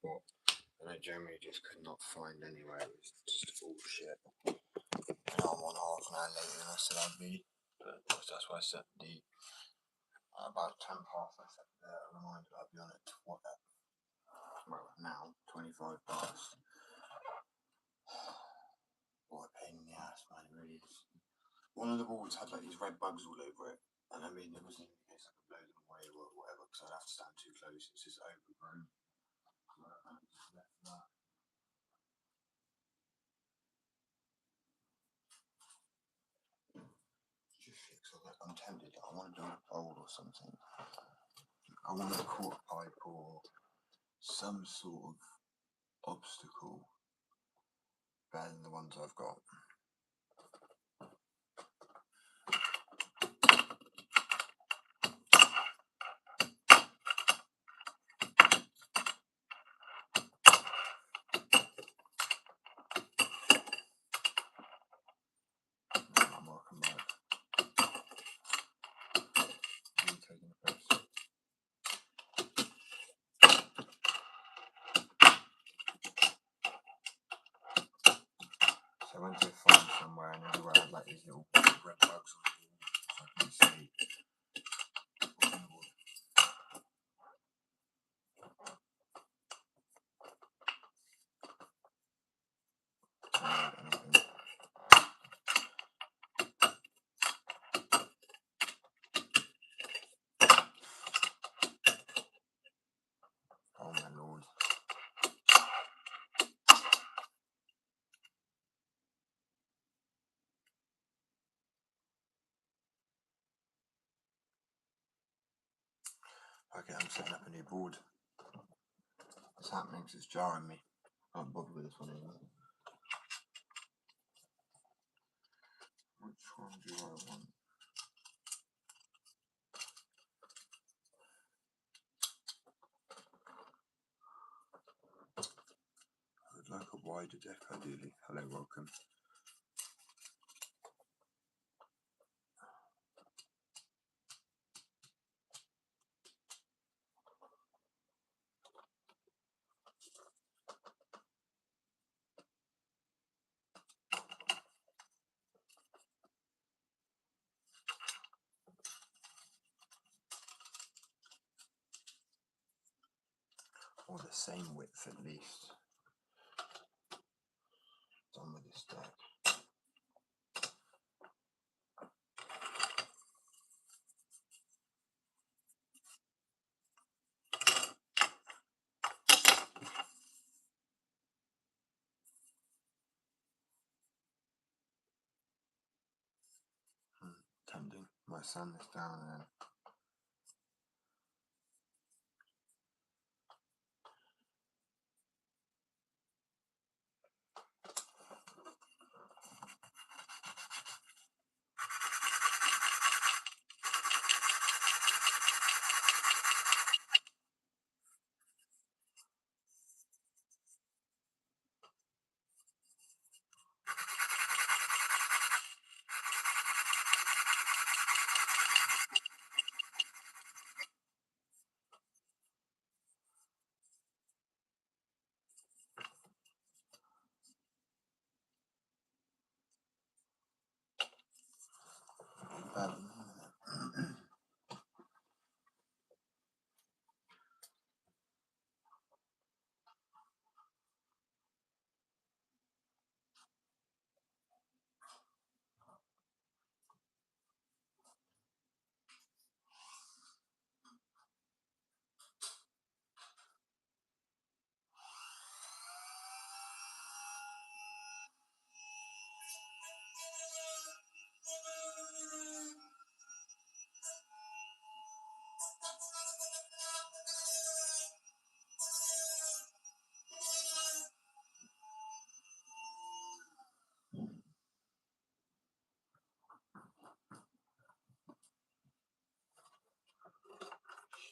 but I generally just could not find anywhere. It was just all shit. And I'm on half an hour later than I said I'd be, but that's why I set the about 10 past. I set the reminder I'd be on it. Well, now 25 past. What a pain in the ass, man! It really is. One of the boards had like these red bugs all over it, and I mean, there wasn't even a case I could blow them away or whatever, because I'd have to stand too close. It's just overgrown. I'm tempted. I want to build a pole or something. I want a quarter pipe or some sort of obstacle better than the ones I've got. I'm welcome back. I'm taking a piss. So I went to a farm somewhere and everywhere I had like these little red bugs on the wall, so I couldn't see. Oh my lord. Okay, I'm setting up a new board. It's happening because it's jarring me. I can't bother with this one anymore. Which one do I want? I would like a wider deck ideally. Hello, welcome. Or the same width at least. Done with this deck. Tempting. Might sand this down and then.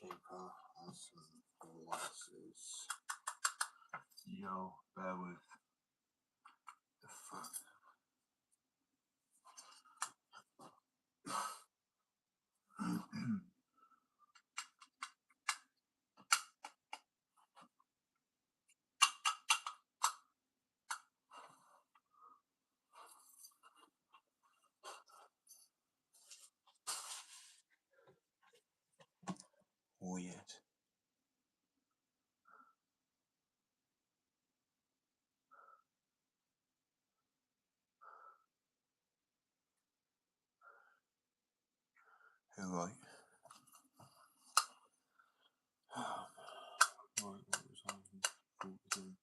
Shaper and some glasses. Yo, bear with. The fuck? Right. Right, what was I talking?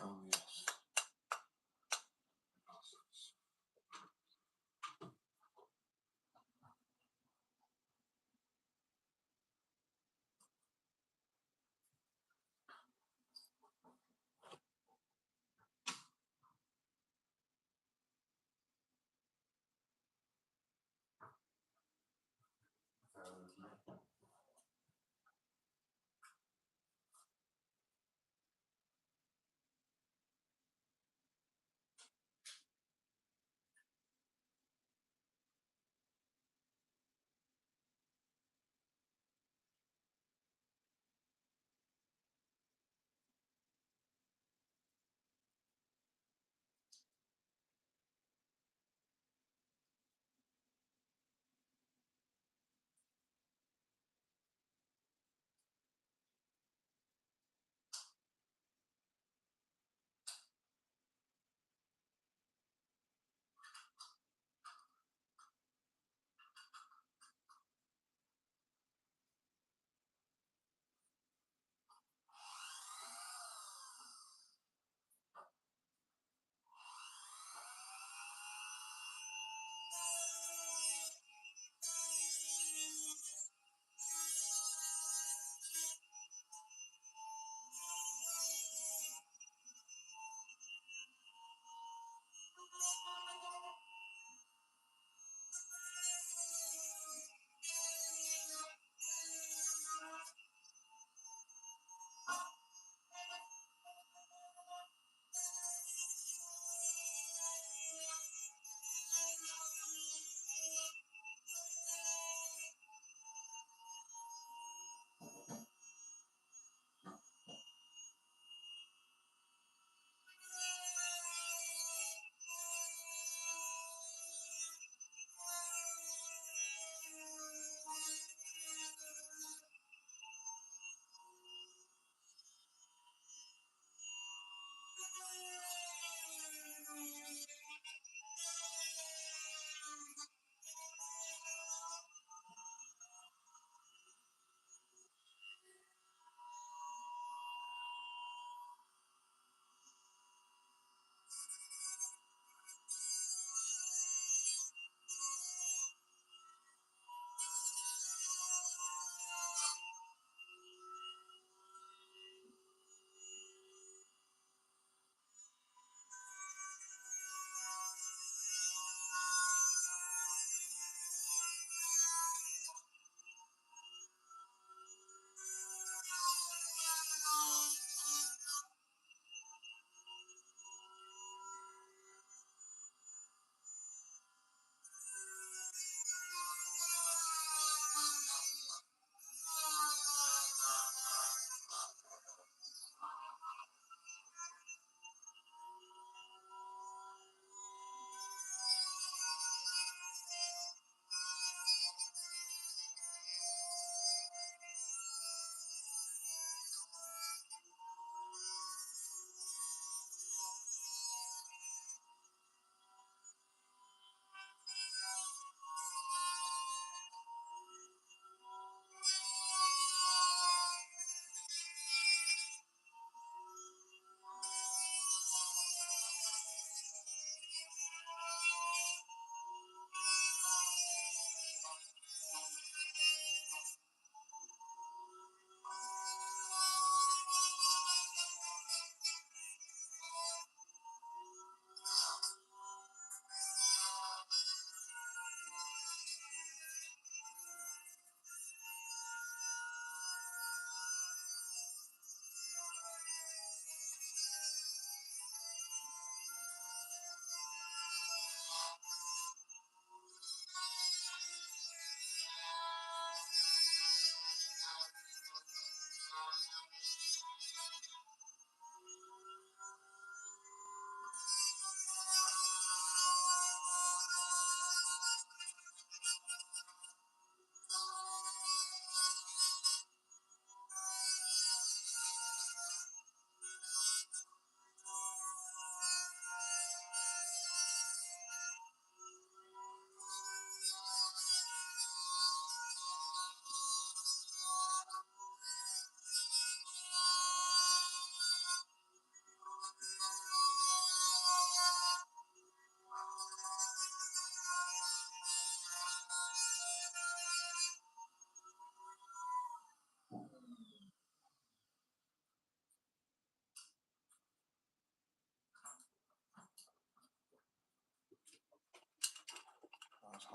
Oh yes.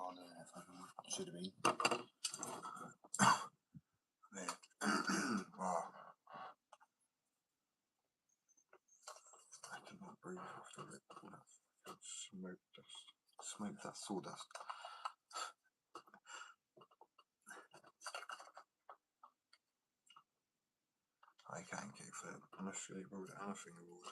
on there if I should have been. There. Oh. I cannot breathe after it. Smoke that sawdust. I can't kickflip. I'm a straight board and a fingerboard.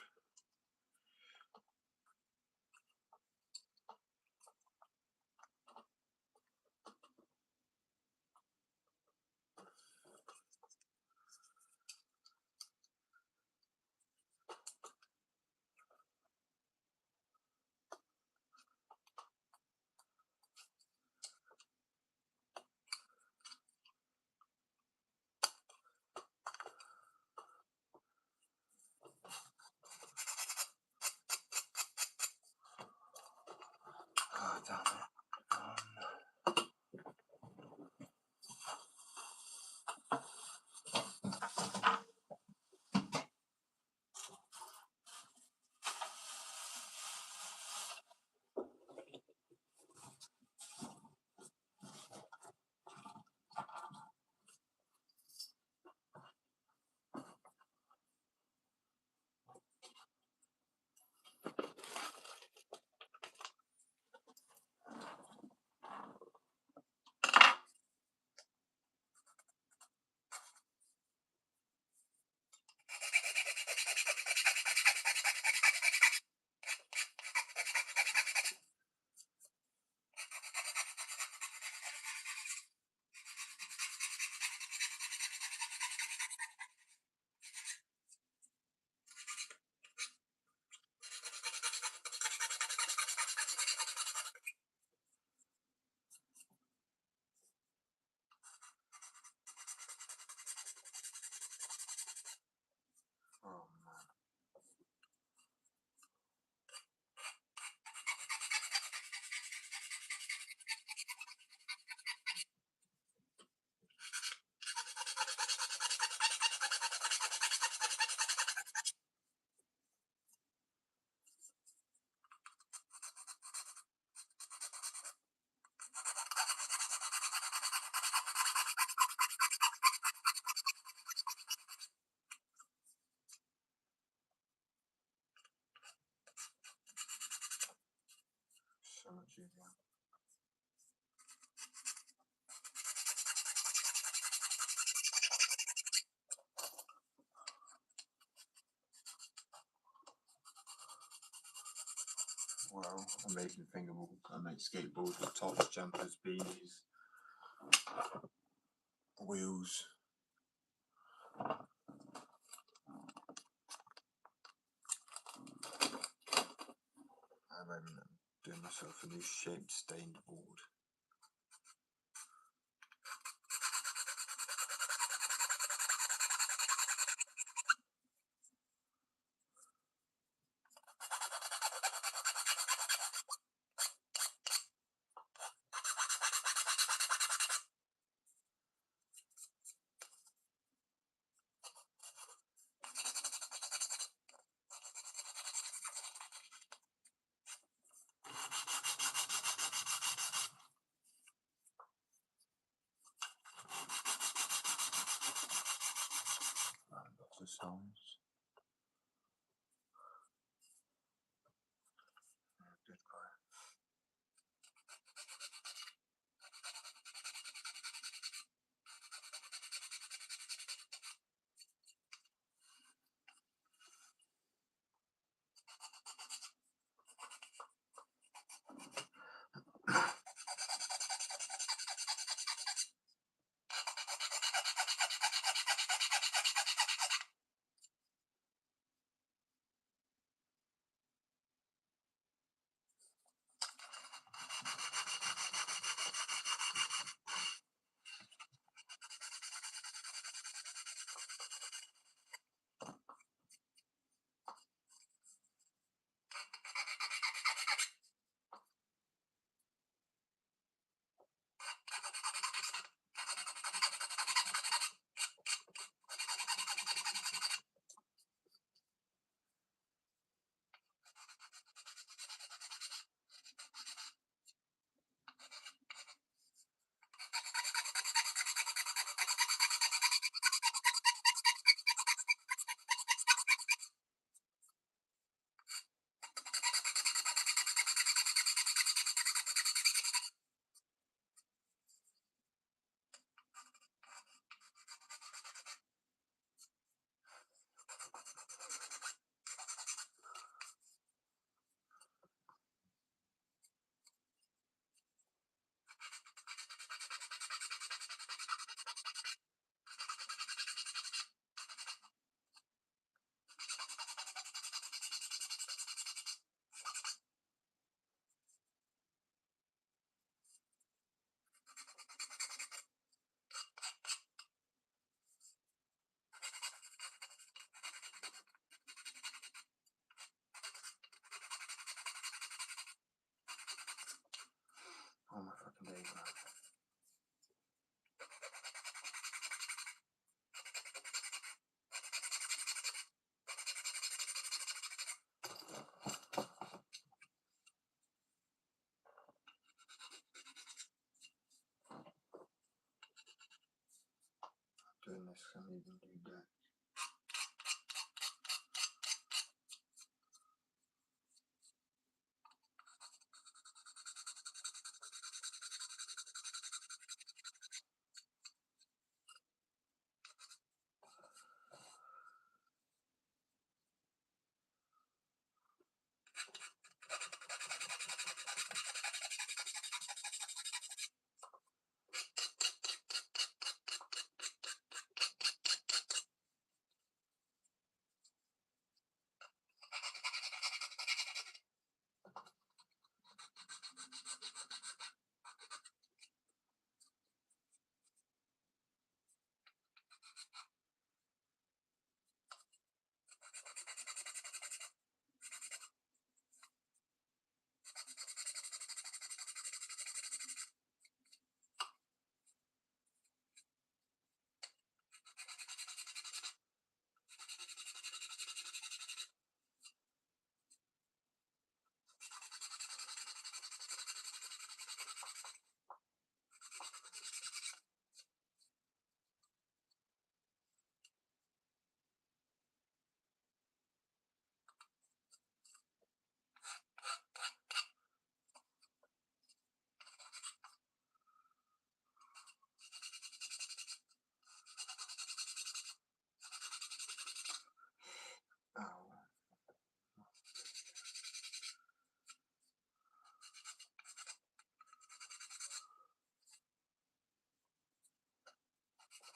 Oh, damn it. Oh man. So much easier. Well, I'm making fingerboard. I make skateboards with tops, jumpers, beanies, wheels. I'm doing myself a new shaped stained board. Lots of sounds. Good guy. Can we even do that?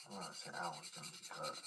Well, I said I was going to be hurt.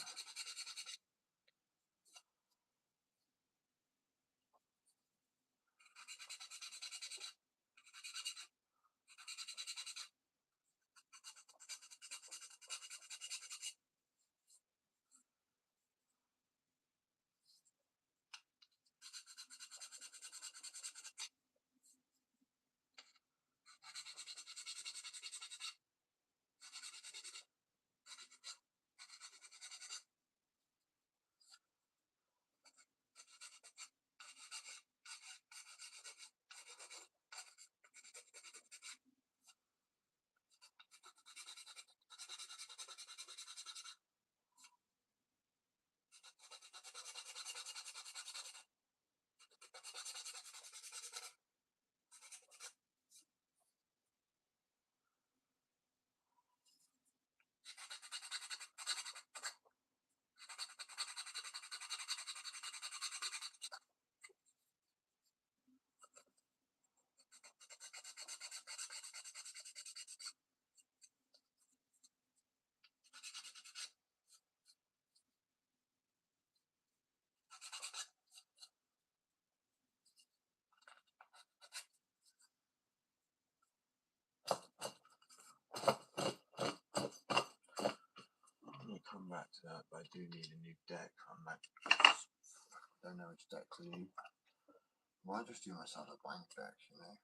I'm going to come back to that, but I do need a new deck. Don't know which deck to do. Why just do myself a blank deck, you know?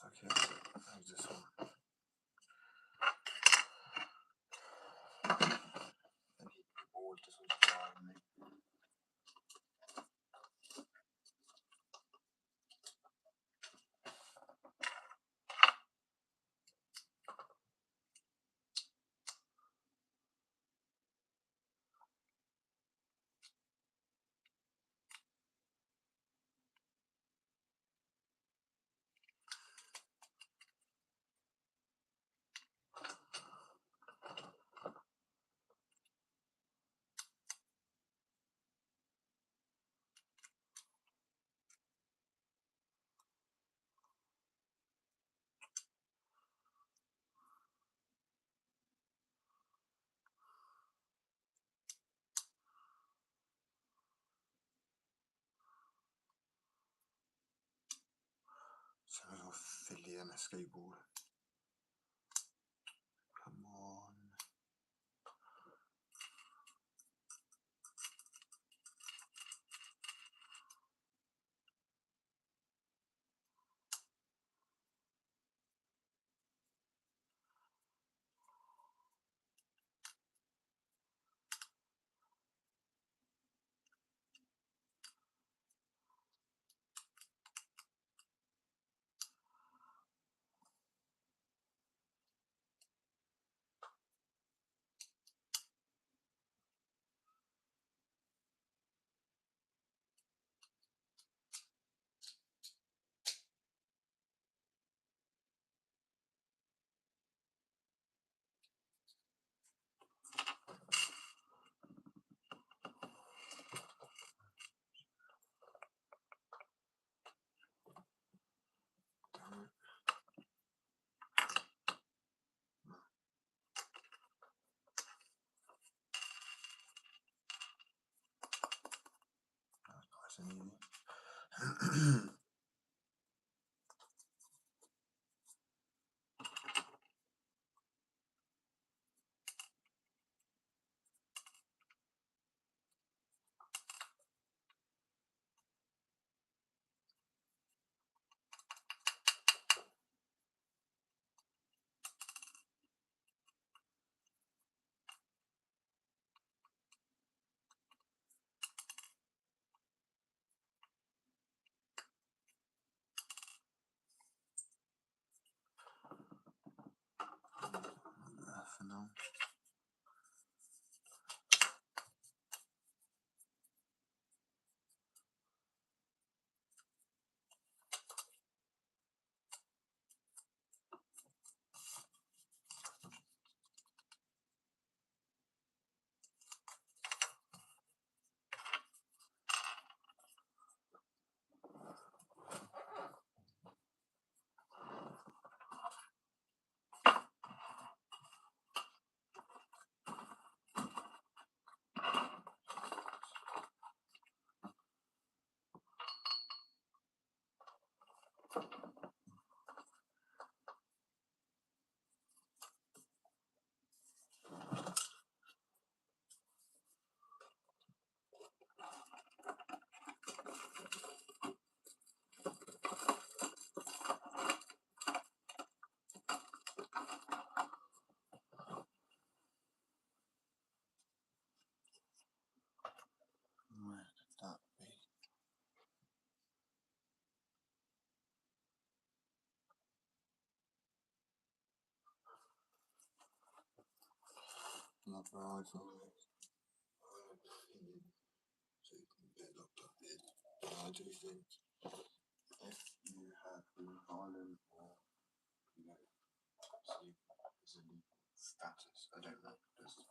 Okay, so how's this one? I need the board, this one's driving me. So a little fiddly and a skateboard. Come on. For now. Where could that be? Love where I've always so you can get looked up in. I do think if you have Blue Island or you know, see as a legal status, I don't know. Just,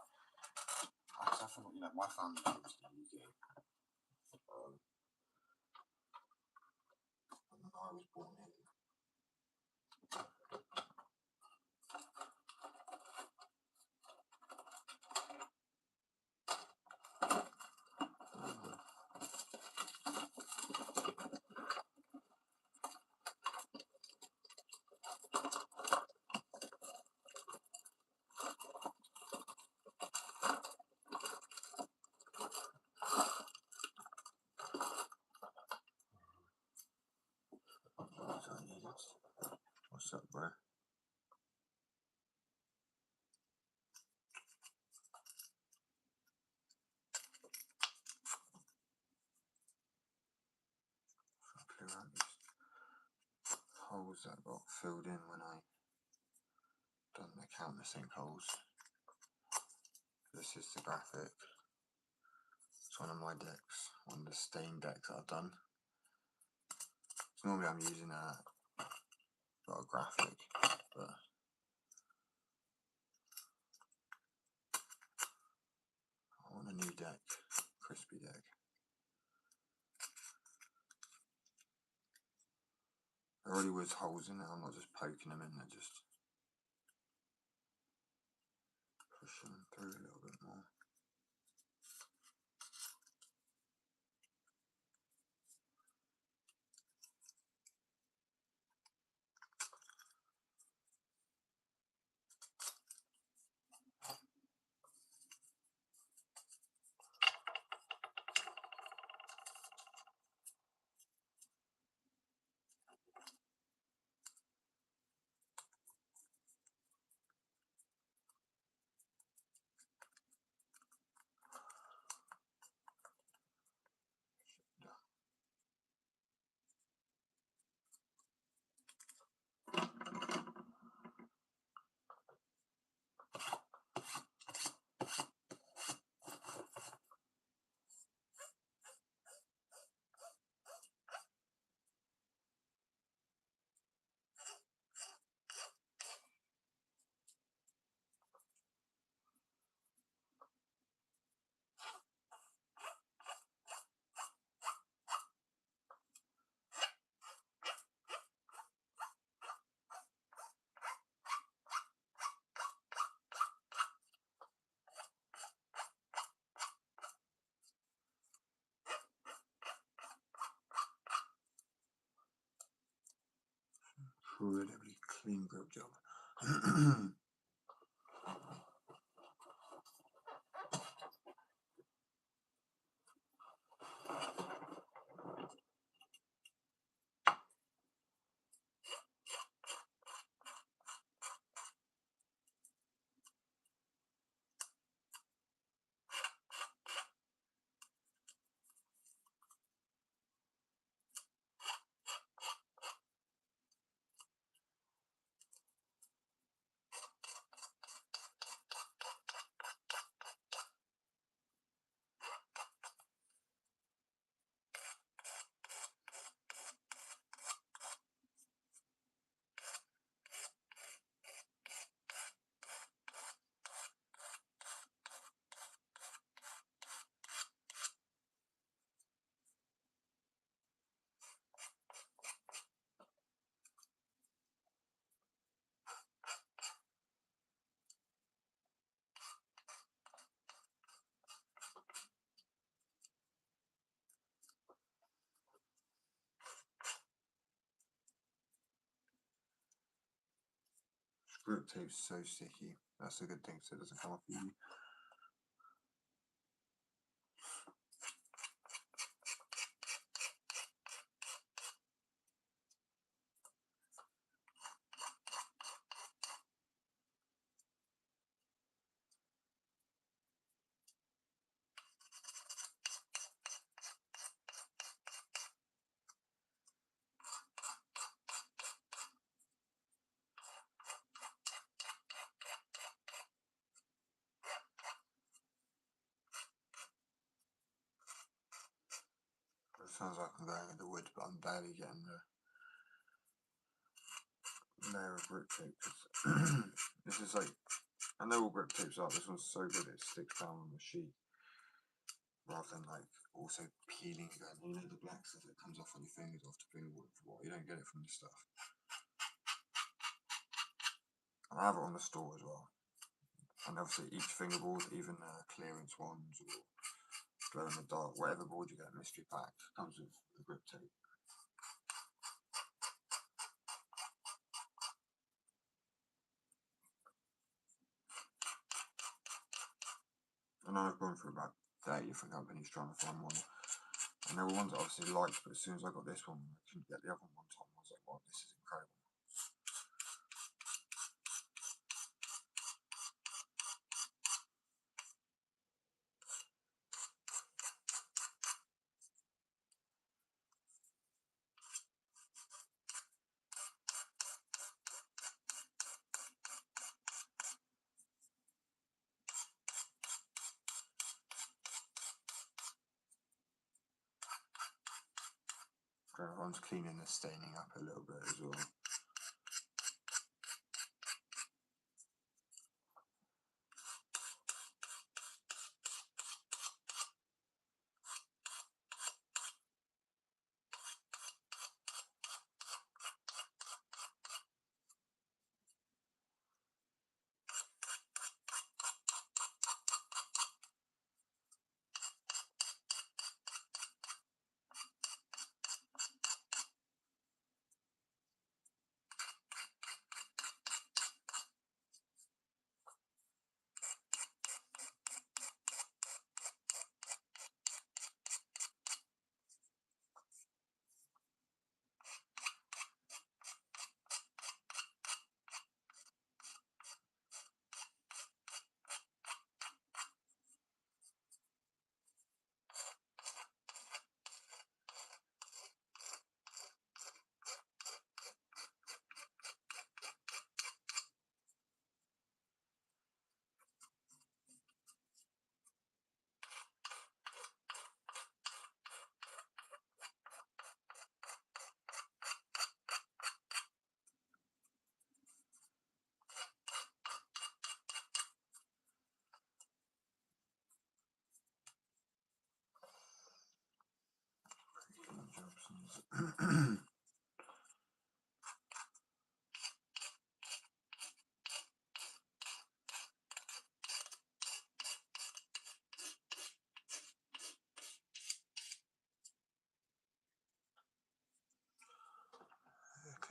I thought, you know, my family comes to the UK. And I was born in. So I needed. What's up, bro? Clear out these holes that got filled in when I done the countersink holes. This is the graphic. It's one of my decks, one of the stain decks that I've done. So normally I'm using a graphic, but I want a new deck, crispy deck. There already was holes in it, I'm not just poking them in, they're just pushing them through a little bit more. incredibly clean grip job. Grip tape's so sticky. That's a good thing, so it doesn't come off easy. It sounds like I'm going in the wood, but I'm barely getting the layer of grip tape. This is like, I know all grip tapes are, this one's so good it sticks down on the sheet, rather than like also peeling again. You know the black stuff that comes off on your fingers after fingerboard for a while, you don't get it from this stuff. And I have it on the store as well. And obviously each fingerboard, even clearance ones or glow in the dark, whatever board you get, mystery pack, comes with a grip tape. And I've gone through about 30 different companies trying to find one. And there were ones I obviously liked, but as soon as I got this one, I couldn't get the other one time. I was like, wow, this is incredible. Everyone's cleaning the staining up a little bit as well.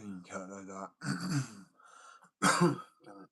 pink out like that. Damn it.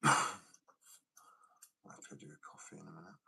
I have to do a coffee in a minute.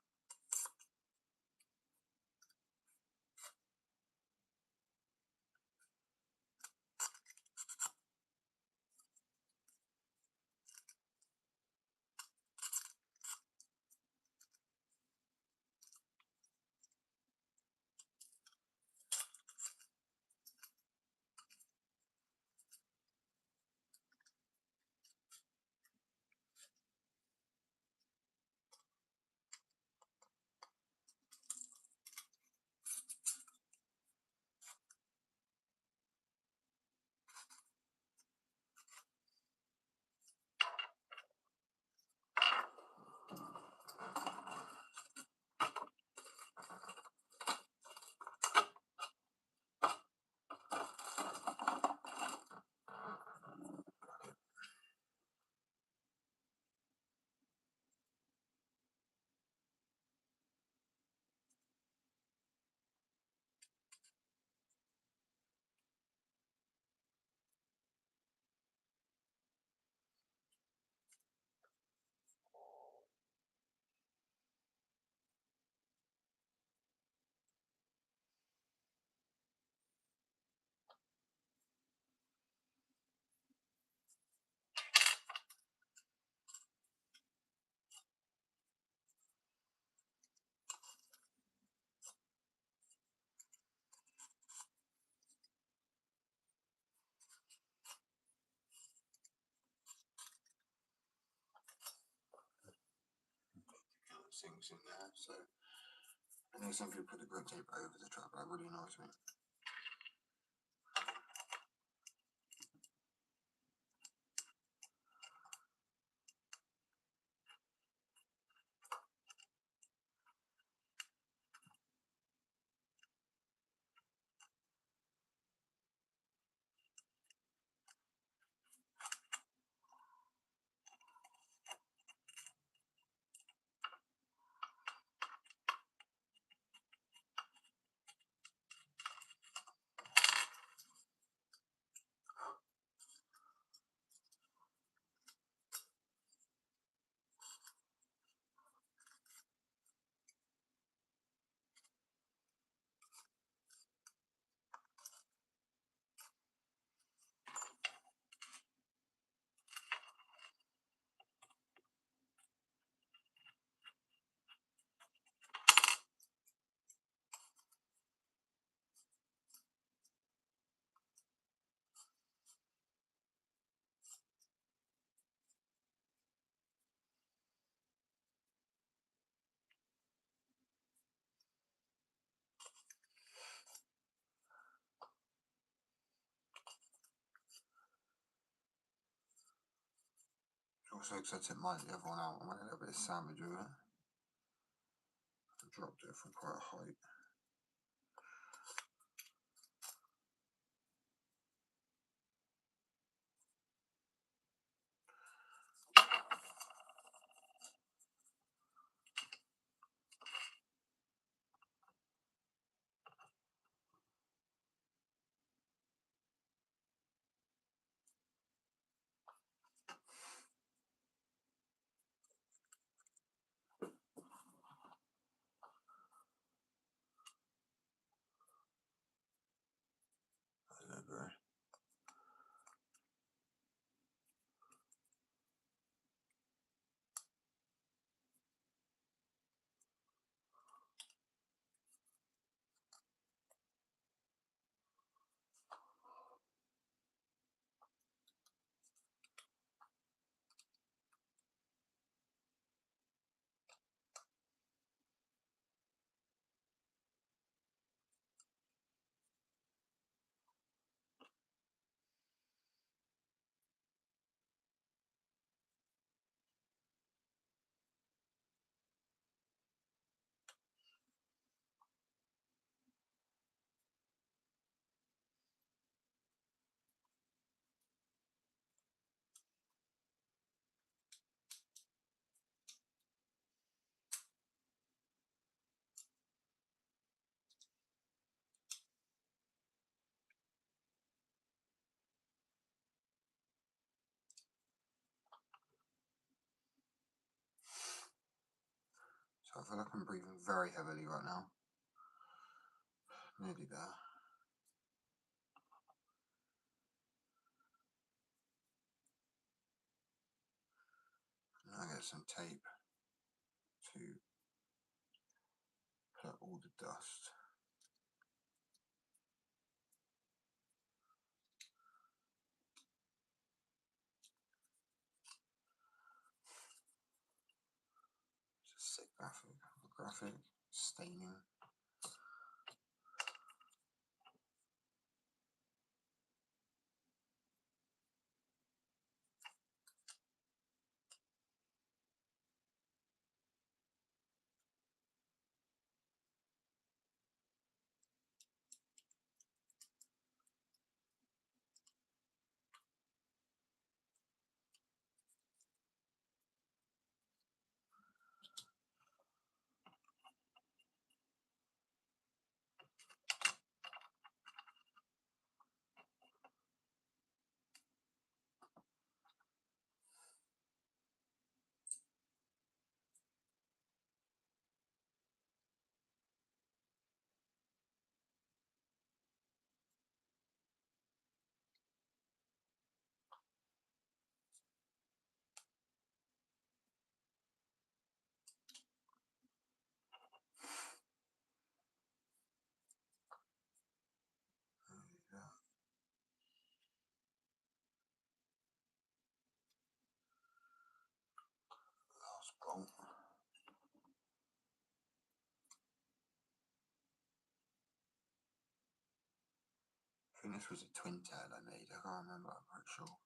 Sinks in there, so I know some people put the grip tape over the trap, that really annoys me. Also, because I took the other one out, I went a little bit of sandwich with it. I dropped it from quite a height. feel like I'm breathing very heavily right now. Nearly there. Now I get some tape to put all the dust. It's a sick graphic staining. Last bolt. I think this was a twin tail I made, I can't remember, I'm pretty sure.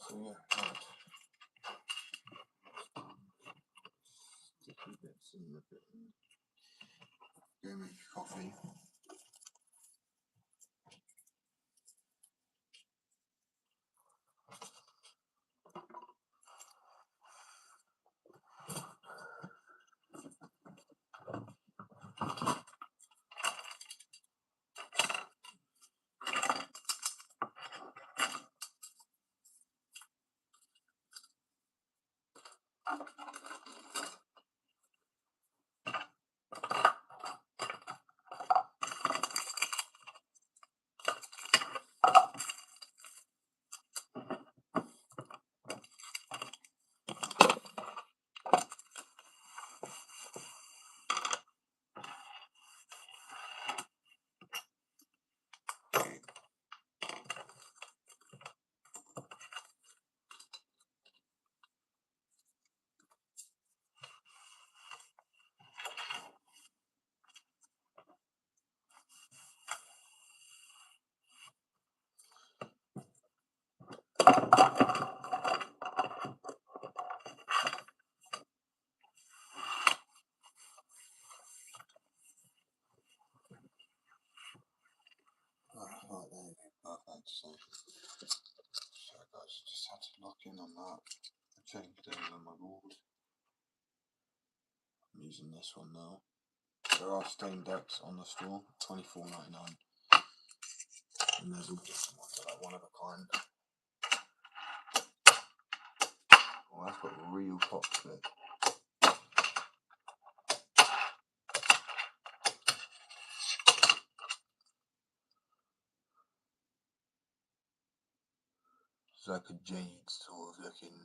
So yeah, right. Sticky bits in the bit. Go make coffee. Right, there you go, perfect. So guys, just had to lock in on that. I changed it on my board. I'm using this one now. There are stain decks on the store, $24.99. And there's all different ones, like one of a kind. Oh, that's got a real pop to it. It's like a jade sort of looking.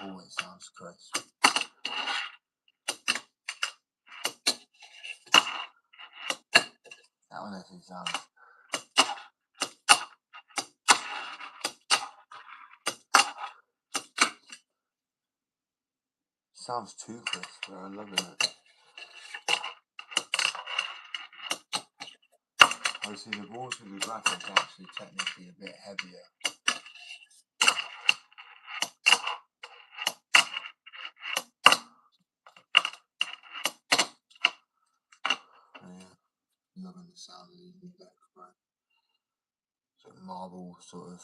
Oh, it sounds crisp. That one actually sounds too crisp, but I'm loving it. Obviously the boards with the graphics are actually technically a bit heavier. Yeah, loving the sound of these new decks, bro. So marble sort of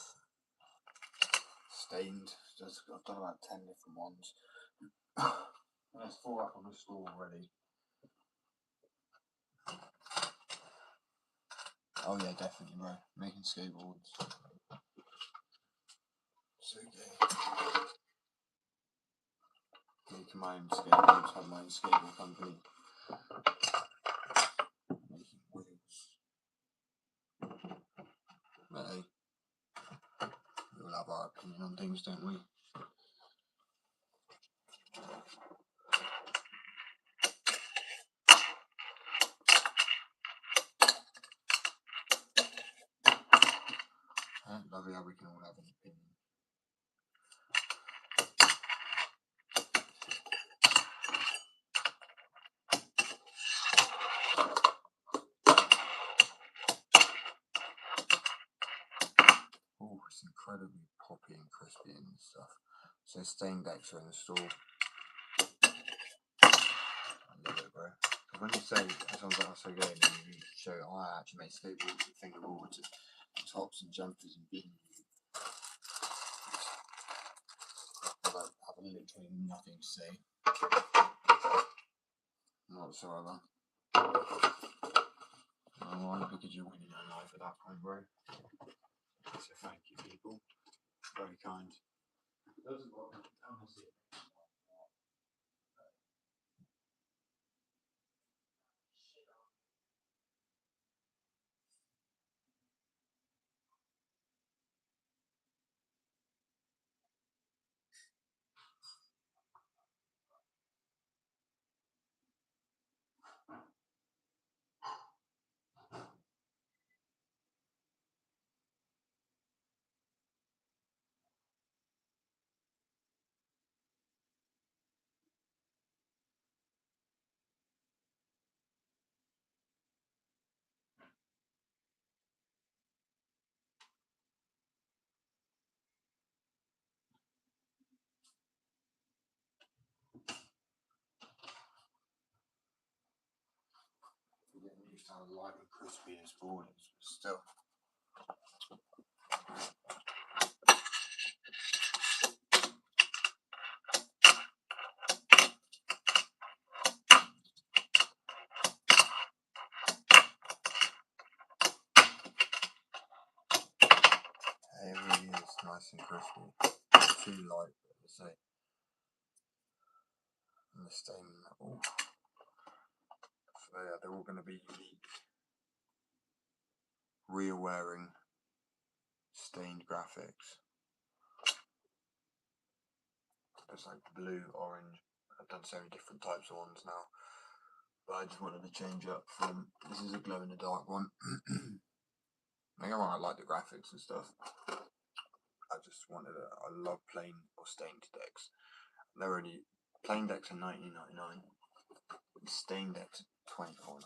stained. I've done about 10 different ones. There's 4 up on the store already. Oh yeah, definitely, bro. Making skateboards. So yeah. Making my own skateboards, have my own skateboard company. Making wheels. But hey, we all have our opinion on things, don't we? I love it how we can all have an opinion. Oh, it's incredibly poppy and crispy and stuff. So stained decks are in the store. I love it, bro. When you say that sounds like so good, and you show I actually made skateboards and fingerboards and tops and jumpers and beanies. I have literally nothing to say. Not whatsoever. Alright, because you're winning your life at that point, bro. So thank you, people. Very kind. Doesn't work. Honestly. We're getting used to how light and crispy this board is, but still. It really is nice and crispy. Too light, but let's say. And the stain. Oh. So yeah, they're all going to be unique. Rear wearing stained graphics. It's like blue, orange. I've done so many different types of ones now, but I just wanted to change up from. This is a glow in the dark one. I like the graphics and stuff. I just wanted I love plain or stained decks. They're already plain decks are $19.99. Stained decks are $24.99.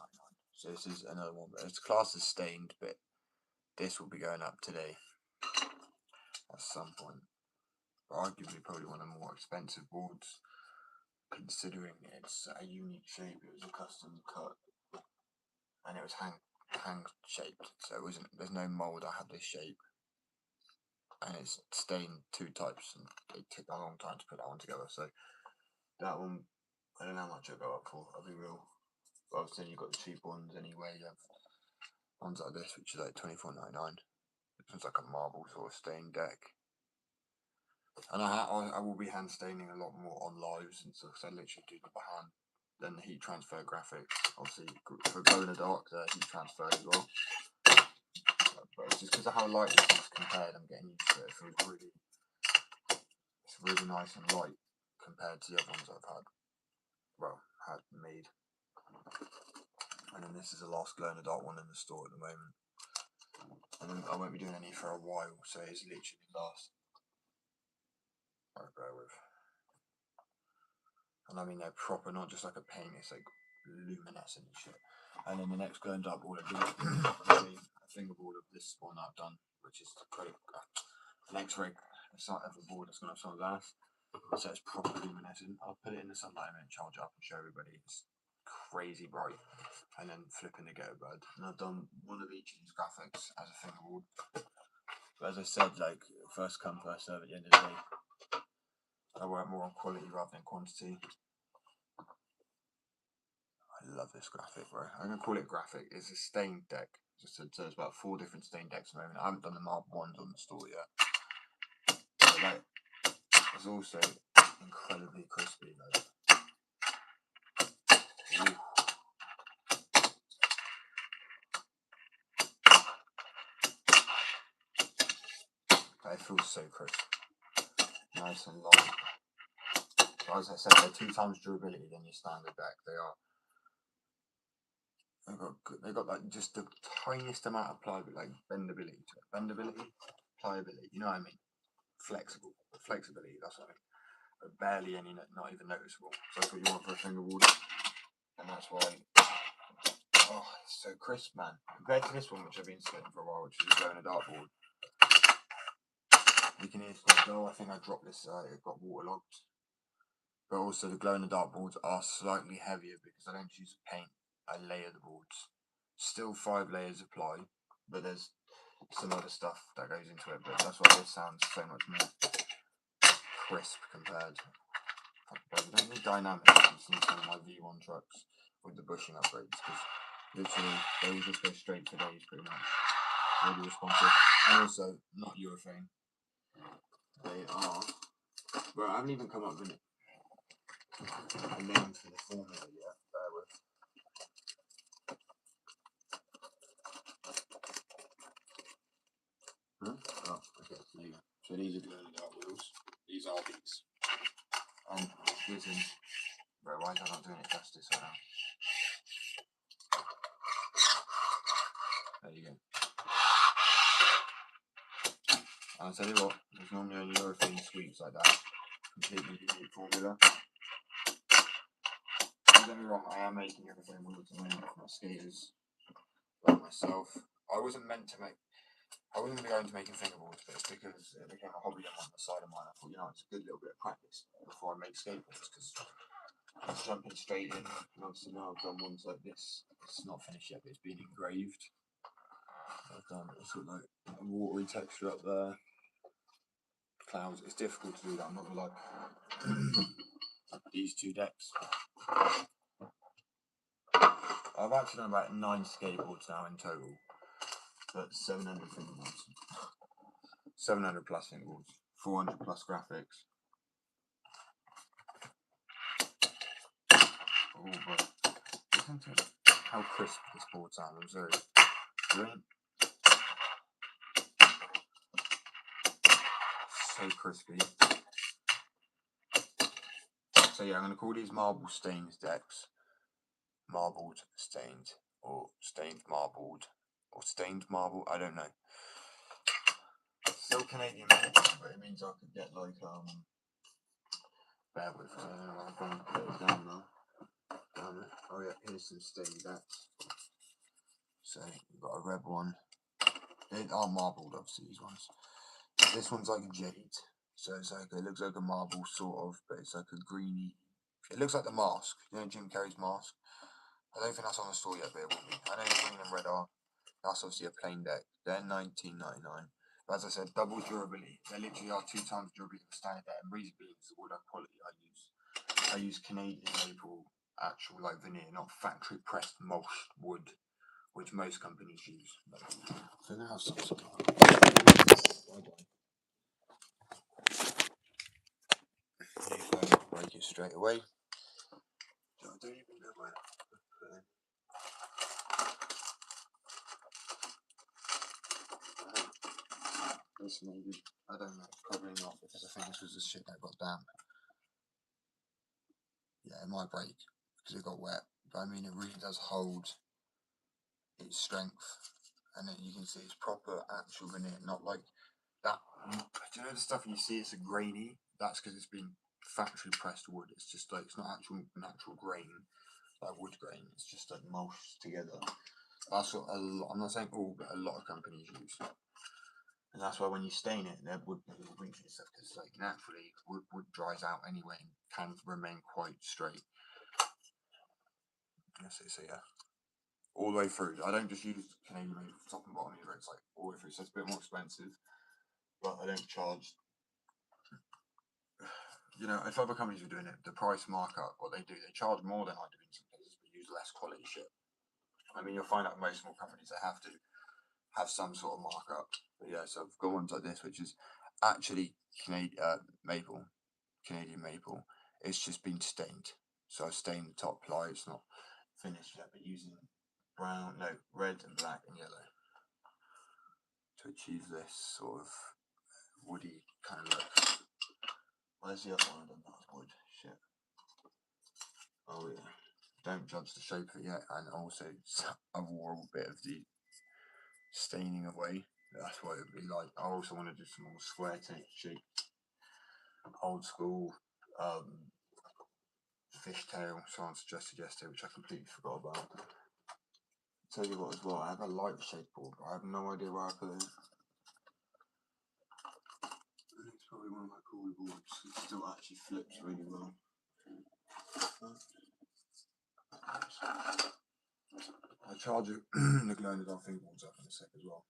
So this is another one, but it's classed as stained, but this will be going up today at some point. But arguably probably one of the more expensive boards, considering it's a unique shape. It was a custom cut, and it was hand shaped, so it wasn't. There's no mold. I had this shape, and it's stained 2 types, and it took a long time to put that one together. So that one, I don't know how much it'll go up for. I'll be real. But obviously you've got the cheap ones anyway. You have ones like this, which is like $24.99. This one's like a marble sort of stained deck. And I will be hand staining a lot more on lives and stuff, because I literally do the by hand. Then the heat transfer graphics, obviously for glow in the dark, the heat transfer as well. But it's just because of how light this is compared, I'm getting used to it. It feels it's really nice and light compared to the other ones I've had made. And then this is the last glow in the dark one in the store at the moment. And then I won't be doing any for a while, so it's literally the last. Alright, bear with. And I mean they're proper, not just like a paint, it's like luminescent and shit. And then the next glow and dark board I do a fingerboard of this one that I've done, which is an X-ray side of a board that's gonna have some glass. So it's proper luminescent. I'll put it in the sunlight and then charge it up and show everybody. It's crazy bright. And then flipping the Go Bird. And I've done one of each of these graphics as a fingerboard. But as I said, like, first come, first serve at the end of the day. I work more on quality rather than quantity. I love this graphic, bro. I'm gonna call it graphic. It's a stained deck. So there's about 4 different stained decks at the moment. I haven't done the marble ones on the store yet. But like, it's also incredibly crispy, like. Ooh. It feels so crisp. Nice and light. So as I said, they're 2 times durability than your standard deck. They've got like just the tiniest amount of pliability, like bendability to it. Bendability, pliability, you know what I mean? Flexibility, that's what I mean. But barely any, not even noticeable. So that's what you want for a fingerboard. And that's why, oh, it's so crisp, man. Compared to this one, which I've been splitting for a while, which is a glow in the dark board. You can hear it go. I think I dropped this, it got waterlogged. But also the glow in the dark boards are slightly heavier because I don't choose to paint. I layer the boards. Still 5 layers apply, but there's some other stuff that goes into it. But that's why this sounds so much more crisp compared. But you don't need dynamics. You just need some of my V1 trucks with the bushing upgrades because literally they will just go straight to days pretty much. Really responsive, and also not urethane. They are. Well, I haven't even come up with a name for the formula yet. Bear with. Huh? Oh, okay. There you go. So these are glow in the dark wheels. These are these. And this is. Bro, why is I not doing it justice right now? There you go. And I'll tell you what, there's normally only urethane sweeps like that. Completely unique formula. Don't get me wrong, I am making urethane wheels at the moment for my skaters, like myself. I wasn't going to go into making fingerboards, but it's because it became a hobby on the side of mine. I thought, you know, it's a good little bit of practice before I make skateboards, because I was jumping straight in, and obviously now I've done ones like this. It's not finished yet, but it's been engraved. I've done sort of like a watery texture up there. Clouds. It's difficult to do that, I'm not gonna lie. These 2 decks. I've actually done about 9 skateboards now in total, but 700 fingerboards. 700 plus fingerboards. 400 plus graphics. Oh, but listen to how crisp this board sounds. I'm sorry. Brilliant. So crispy. So yeah, I'm going to call these marble stained decks marbled stained, or stained marbled, or stained marble, I don't know. Still Canadian made, but it means I could get like, bear with me, I'm going to put it down now. Damn it. Oh yeah, here's some stained decks. So you've got a red one. They are marbled, obviously, these ones. This one's like a jade. So it's like, it looks like a marble sort of, but it's like a greeny. It looks like the mask. You know Jim Carrey's mask? I don't think that's on the store yet, but it will be. I know green and red are. That's obviously a plain deck. They're $19.99. But as I said, double durability. They literally are 2 times durability of a standard deck. And reason being is the wood quality I use. I use Canadian maple actual like veneer, not factory pressed mulched wood, which most companies use. So now break it straight away. I don't even know where to put it. This maybe, I don't know, probably not, because I think this was the shit that got damp. Yeah, it might break because it got wet, but I mean it really does hold its strength, and then you can see it's proper actual veneer, not like that. Do you know the stuff you see it's a grainy? That's because it's been factory pressed wood. It's just like, it's not actual natural grain. like wood grain. It's just like mulched together. That's what I'm not saying all, but a lot of companies use. And that's why when you stain it, there would be little wrinkles and stuff, because like naturally wood dries out anyway and can remain quite straight. So yeah, all the way through. I don't just use Canadian made top and bottom either. It's like all the way through. So it's a bit more expensive, but I don't charge. You know, if other companies are doing it, the price markup, what they do, they charge more than I do in some cases, but use less quality shit. I mean, you'll find out most small companies they have to have some sort of markup. But yeah, so I've got ones like this, which is actually Canadian maple. It's just been stained. So I stained the top ply. It's not finished yet, but using red and black and yellow to achieve this sort of woody kind of look. Where's the other one? I don't know. It's wood. Shit. Oh yeah. Don't judge the shape of it yet, and also I wore a bit of the staining away. That's what it would be like. I also want to do some more square shape, old school fishtail. Someone suggested yesterday, which I completely forgot about. Tell you what as well, I have a light shape board, but I have no idea where I put it. It's probably one of my cooler boards. It still actually flips really well. I'll charge it the glowing our fingerboards up in a sec as well.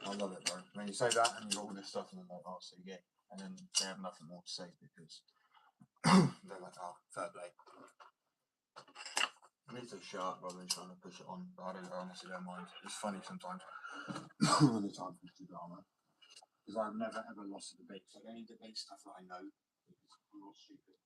I love it, bro. When you say that and you've got all this stuff and then like, oh, so you get, and then they have nothing more to say because they're like, oh, fair play. I need to shut up rather than trying to push it on, but I honestly don't mind. It's funny sometimes when the time comes to drama. Because I've never ever lost a debate. So any debate stuff that I know, because I'm not stupid.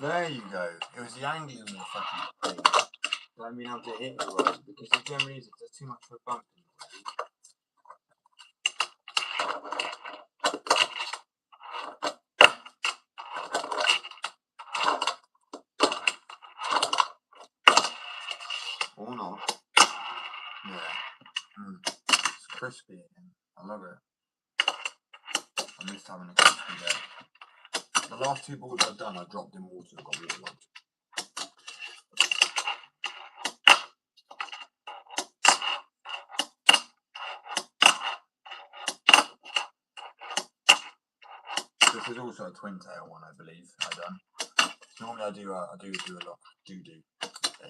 There you go. It was the angling of the fucking thing. I haven't been able to hit it right because it generally is, there's too much of a bump in the way. Or not. Yeah. It's crispy again. I love it. I missed having a crispy there. The last two boards I've done, I dropped in water and got waterlogged. This is also a twin tail one, I believe. I done. Normally I do a lot. There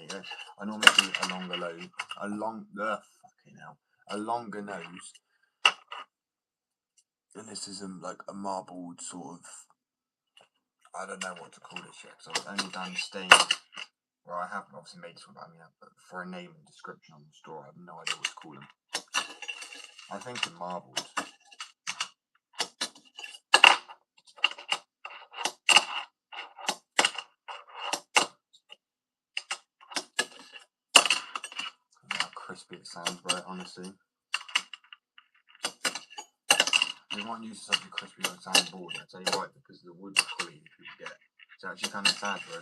you go. I normally do a longer load, a longer nose. And this is like a marbled sort of, I don't know what to call this yet, because I've only done stain. Well, I haven't obviously made this one, but for a name and description on the store, I have no idea what to call them. I think they're marbled. crispy it sounds, bro, honestly. They weren't used to such a crispy sounding board, and I tell you why, because of the wood quality people get. It's actually kind of sad, bro.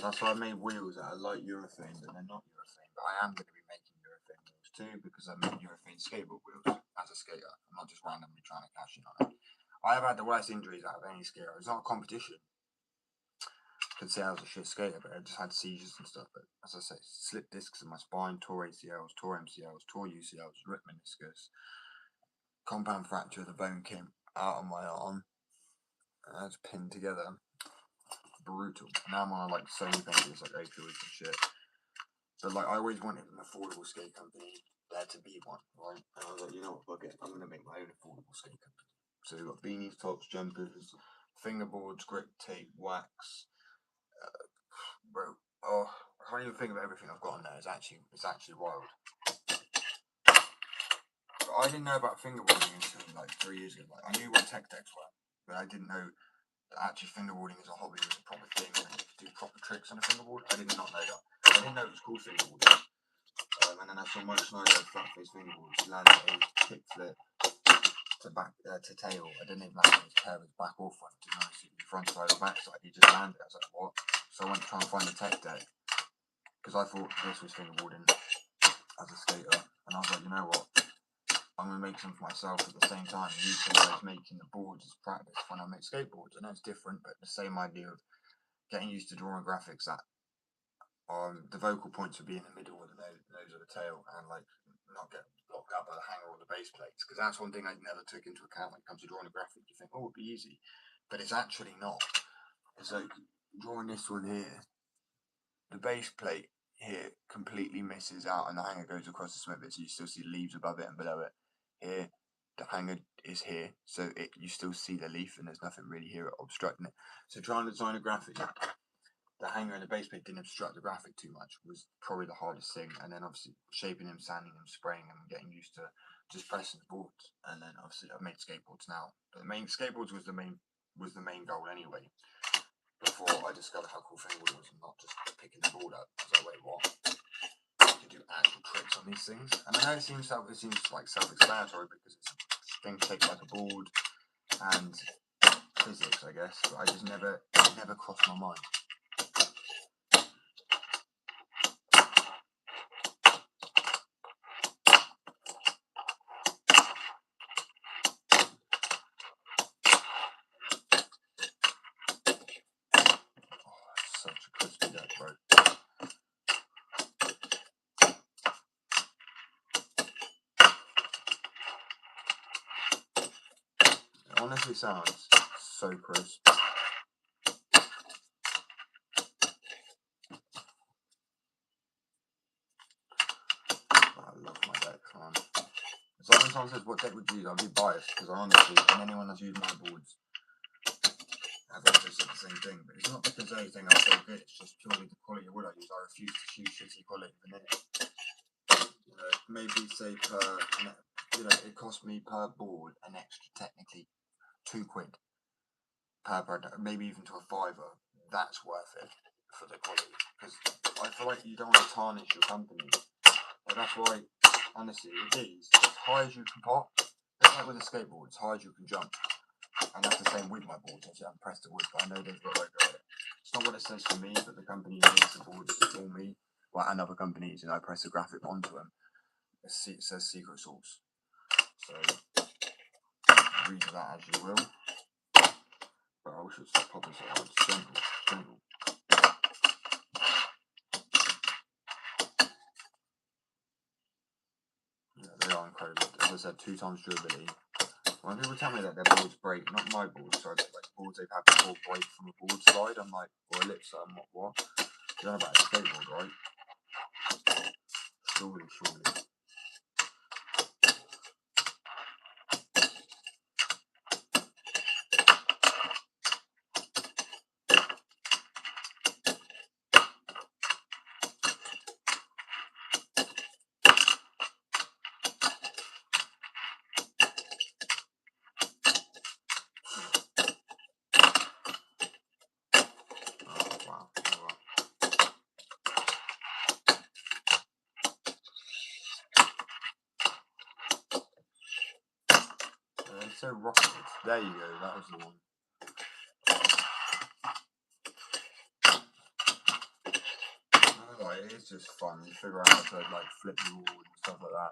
That's why I made wheels that are like urethane, but they're not urethane. But I am going to be making urethane wheels too, because I made urethane skateboard wheels as a skater. I'm not just randomly trying to cash in on it. I have had the worst injuries out of any skater. It's not a competition. I could say I was a shit skater, but I just had seizures and stuff. But as I say, slipped discs in my spine, tore ACLs, tore MCLs, tore UCLs, ripped meniscus, compound fracture of the bone came out of my arm, and I was pinned together. Brutal. Now I'm on like so many pages, like opioids and shit. But like I always wanted an affordable skate company there to be one, right? And I was like, you know what, fuck it, I'm gonna make my own affordable skate company. So we've got beanies, tops, jumpers, fingerboards, grip tape, wax. Bro, oh, I can't even think of everything I've got on there. It's actually wild. But I didn't know about fingerboarding until like 3 years ago. Like I knew what tech decks were, but I didn't know that actually fingerboarding as a hobby was a proper thing and you could do proper tricks on a fingerboard. I did not know that. I didn't know it was called fingerboarding. And then I saw Mike Schneider flat face fingerboards, landed a kick flip to back to tail. I didn't even have his pair of his back or front, to be honest. The front side or back side, he just landed. I was like, what? So I went to try and find the tech deck because I thought this was fingerboarding as a skater, and I was like, you know what? I'm gonna make some for myself at the same time. Utilize making the boards as practice when I make skateboards. I know it's different, but the same idea of getting used to drawing graphics that the vocal points would be in the middle of the nose of the tail, and like not get blocked out by the hanger or the base plates, because that's one thing I never took into account when it comes to drawing a graphic. You think, oh, it'd be easy, but it's actually not. It's like drawing this one here, the base plate here completely misses out and the hanger goes across the smoke bit, so you still see leaves above it and below it. Here the hanger is here, so you still see the leaf and there's nothing really here obstructing it. So trying to design a graphic, the hanger and the base plate didn't obstruct the graphic too much was probably the hardest thing. And then obviously shaping them, sanding them, spraying them, getting used to just pressing the boards. And then obviously I've made skateboards now. But the main skateboards was the main goal anyway. Before I discovered how cool fingerboarding was and not just picking the board up. I was like, wait, what? You can do actual tricks on these things. And I know it seems like self-explanatory because it's things shaped like a board and physics, I guess. But I just never crossed my mind. Such a crispy deck, bro. It honestly sounds so crisp. I love my decks, man. So when someone says what deck would you use, I'll be biased because I honestly, and anyone that's used my boards have also said the same thing. But it's not because anything I feel good, it's just purely the quality of wood I use. I refuse to use shitty quality vanilla. You know, maybe say it cost me per board an extra technically £2 per product, maybe even to a £5. That's worth it for the quality, because I feel like you don't want to tarnish your company. But that's why, honestly, with these, as high as you can pop, just like with a skateboard, as high as you can jump. And that's the same with my boards. Obviously, I'm pressed to wood, but I know they've got logo on it. It's not what it says for me, but the company makes the boards for me, and other companies, and I press a graphic onto them. It says secret sauce. So read that as you will. But I wish it was popping so hard. It's gentle. Yeah, they are incredible. As I said, 2 times durability. When people tell me that their boards break, not my boards, sorry, but like boards they've had before break from a board slide, I'm like, or a lip slide, I'm like, what? You know about a skateboard, right? Surely. Oh, wow. There you go, that was the one. Like, it's just fun. You figure out how to like flip the wall and stuff like that.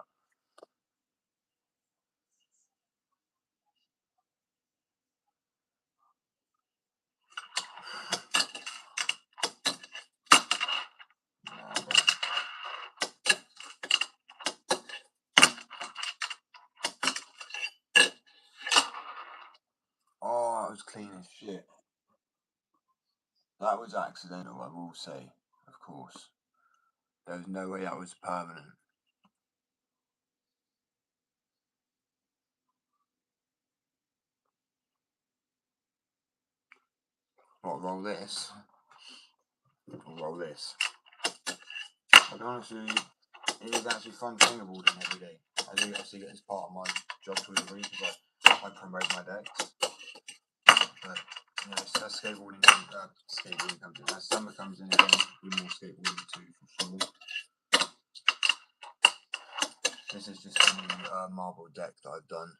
Oh, it was clean as shit. That was accidental, I will say, of course. There was no way that was permanent. What, roll this? Or roll this? I'll be honest with you, it is actually fun fingerboarding every day. I do actually get this part of my job to a degree because I promote my decks. But, you know, as skateboarding comes in, as summer comes in again, we more skateboarding too, for sure. This is just a new marble deck that I've done.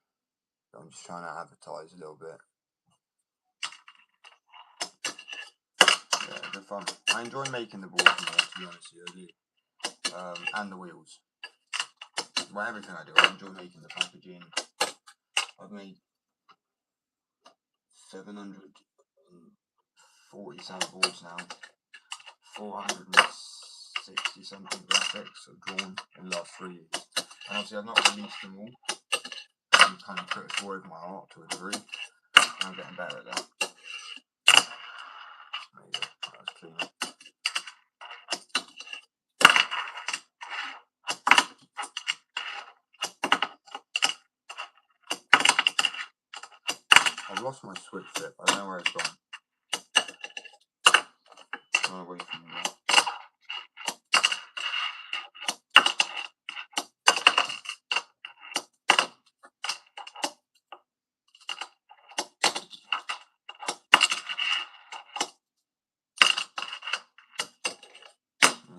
I'm just trying to advertise a little bit. Yeah, they're fun. I enjoy making the boards more, to be honest with you, I do. And the wheels. Well, everything I do, I enjoy making the packaging. I've made 747 boards now. 460 something graphics I've drawn in the last 3 years. And obviously I've not released them all. I'm kind of critical of my art to a degree. And I'm getting better at that. There you go, that was clean. I've lost my switch flip, I don't know where it's gone. It's gone away from me now.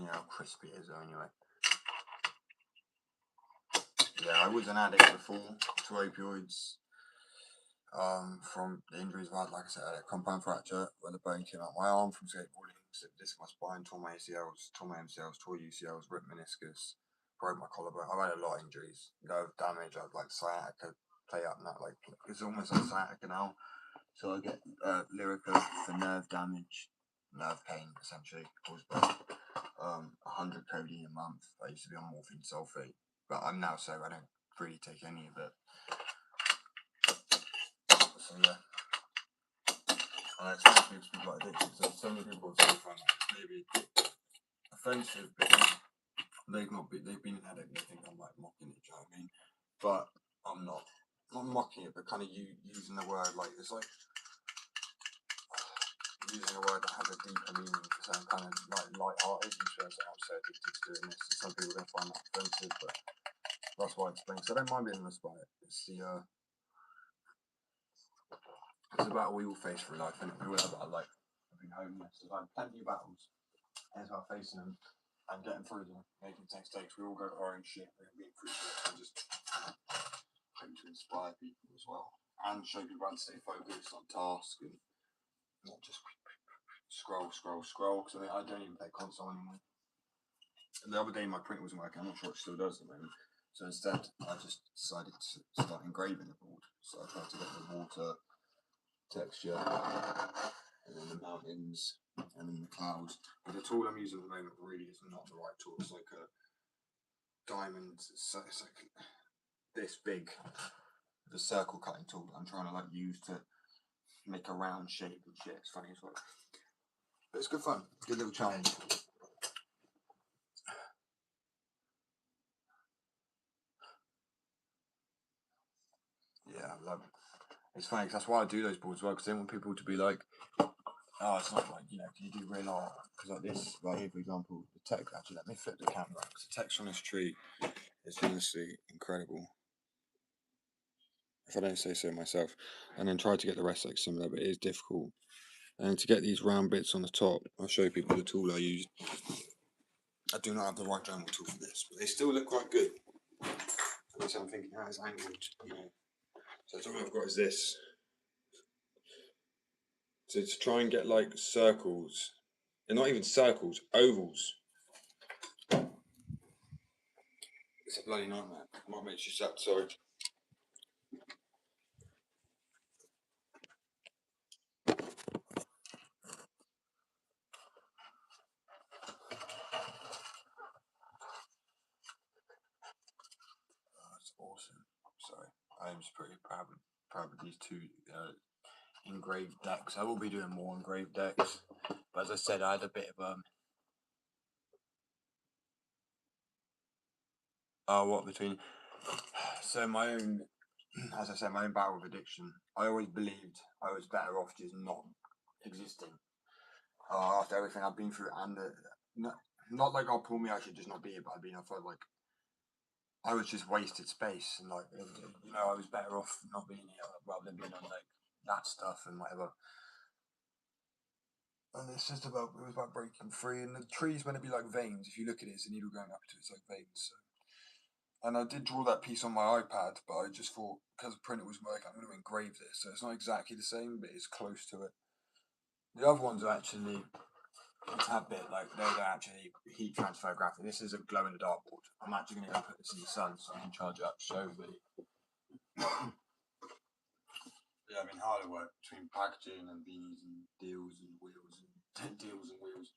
Yeah, how crispy it is though anyway. Yeah, I was an addict before to opioids. From the injuries I've had, like I said, I had a compound fracture where the bone came out my arm from skateboarding, slipped disc in my spine, tore my ACLs, tore my MCLs, tore UCLs, ripped meniscus, broke my collarbone. I've had a lot of injuries, nerve damage. I've like sciatica, play up now, like it's almost like sciatica now. So I get Lyrica for nerve damage, nerve pain essentially caused by 100 codeine a month. I used to be on morphine sulfate, but I'm now so I don't really take any of it. So yeah, I explain to people like addicted. So some of the people say find that maybe offensive because they've been an addict and they think I'm like mocking it. Do you know what I mean? But I'm not. Not mocking it, but kind of using the word like it's like using a word that has a deeper meaning to sound kind of like light-hearted. You should say I'm so addicted to doing this, and some people are going to find that offensive, but that's why I explain. So I don't mind being honest by it. It's about we all face through life, and we all have our life. I've been homeless. I've had plenty of battles, and it's about facing them and getting through them, making mistakes. We all go to our own shit. We're being through shit and just hope to inspire people as well, and show people how to stay focused on task and not just scroll. Because I don't even play console anymore. And the other day my printer wasn't working. I'm not sure it still does at the moment. So instead, I just decided to start engraving the board. So I tried to get the water texture, and then the mountains, and then the clouds. But the tool I'm using at the moment really is not the right tool. It's like a diamond. It's like this big, the circle cutting tool that I'm trying to like use to make a round shape and shit. It's funny as well. But it's good fun. Good little challenge. Yeah, I love it. It's funny because that's why I do those boards as well, because I want people to be like, oh, it's not like, you know, can you do real art? Because like this, right here, for example, the text, actually, let me flip the camera, because the text on this tree is honestly incredible. If I don't say so myself. And then try to get the rest like similar, but it is difficult. And to get these round bits on the top, I'll show people the tool I used. I do not have the right Dremel tool for this, but they still look quite good. At least I'm thinking, it's angled, you know. So the tool I've got is this. So to try and get like circles, and not even circles, ovals. It's a bloody nightmare. Might make you sad, sorry. That's awesome. Sorry. I'm just pretty proud of these two engraved decks. I will be doing more engraved decks. But as I said, I had a bit of what between so my own, as I said, my own battle with addiction. I always believed I was better off just not existing after everything I've been through, and not like I'll pull me, I should just not be here, but I felt like I was just wasted space, and like I was better off not being here rather than being on like that stuff and whatever. And it's just about it was about breaking free, and the tree's meant to be like veins. If you look at it, it's a needle going up to it's like veins. So. And I did draw that piece on my iPad, but I just thought because the printer was working, I'm going to engrave this. So it's not exactly the same, but it's close to it. The other ones are actually a tad bit like they're actually heat transfer graphic. This is a glow in the dark board. I'm actually going to go put this in the sun so I can charge it up. Show everybody. Yeah, I mean harder work between packaging and beanies and deals and wheels and deals and wheels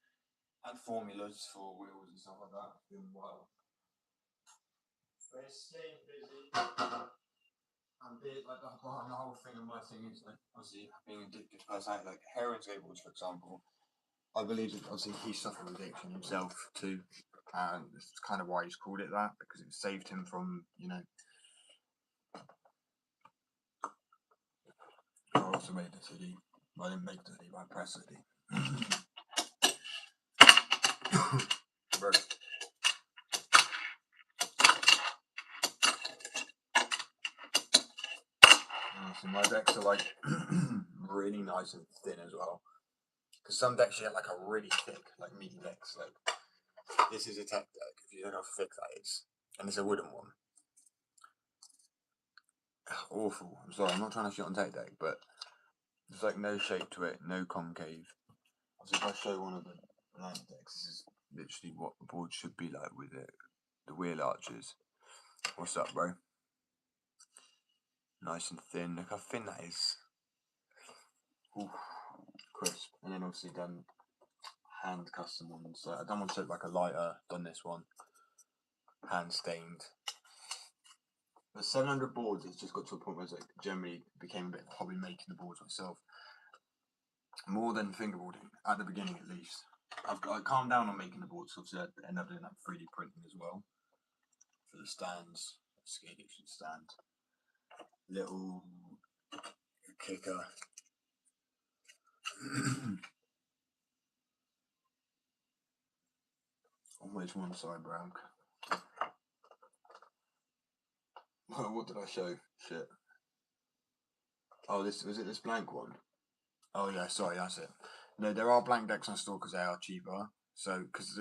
and formulas for wheels and stuff like that. It's been wild. But it's staying busy. And like the whole thing of my thing is like obviously being addicted personality, like heroin tables, for example. I believe that obviously he suffered addiction himself too, and it's kind of why he's called it that because it saved him from I also made the CD. I didn't make the CD, but I pressed the CD. So my decks are like really nice and thin as well. Because some decks you get like a really thick, like meaty decks. Like this is a tech deck. If you don't know how thick that is, and it's a wooden one. Awful. I'm sorry. I'm not trying to shit on tech deck, but there's like no shape to it, no concave. So if I show one of the blank decks, this is literally what the board should be like with it. The wheel arches. What's up, bro? Nice and thin. Look how thin that is. Ooh, crisp. And then obviously done hand custom ones. So I done one to look like a lighter. Done this one. Hand stained. But 700 boards, it's just got to a point where it's like generally became a bit of a hobby making the boards myself. More than fingerboarding, at the beginning at least. I calmed down on making the boards, so obviously I ended up doing that 3D printing as well. For the stands, skate addiction stand. Little kicker. On which one side, Brown? What did I show? Shit. Oh, this was it. This blank one. Oh yeah, sorry, that's it. No, there are blank decks on store because they are cheaper. So, because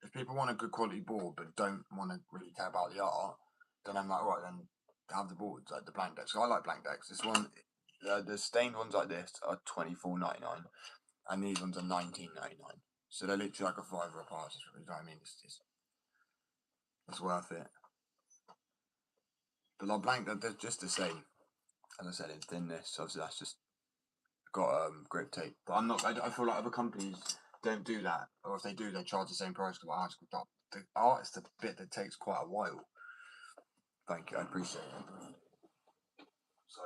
if people want a good quality board but don't want to really care about the art, then I'm like, right, then have the boards like the blank decks. So I like blank decks. This one, the stained ones like this are $24.99, and these ones are $19.99. So they're literally like a fiver apart. You know what I mean? It's worth it. But like blank, they're just the same. As I said, in thinness. Obviously, that's just got grip tape. But I'm not. I feel like other companies don't do that, or if they do, they charge the same price. Because the art is the bit that takes quite a while. Thank you, I appreciate it. So,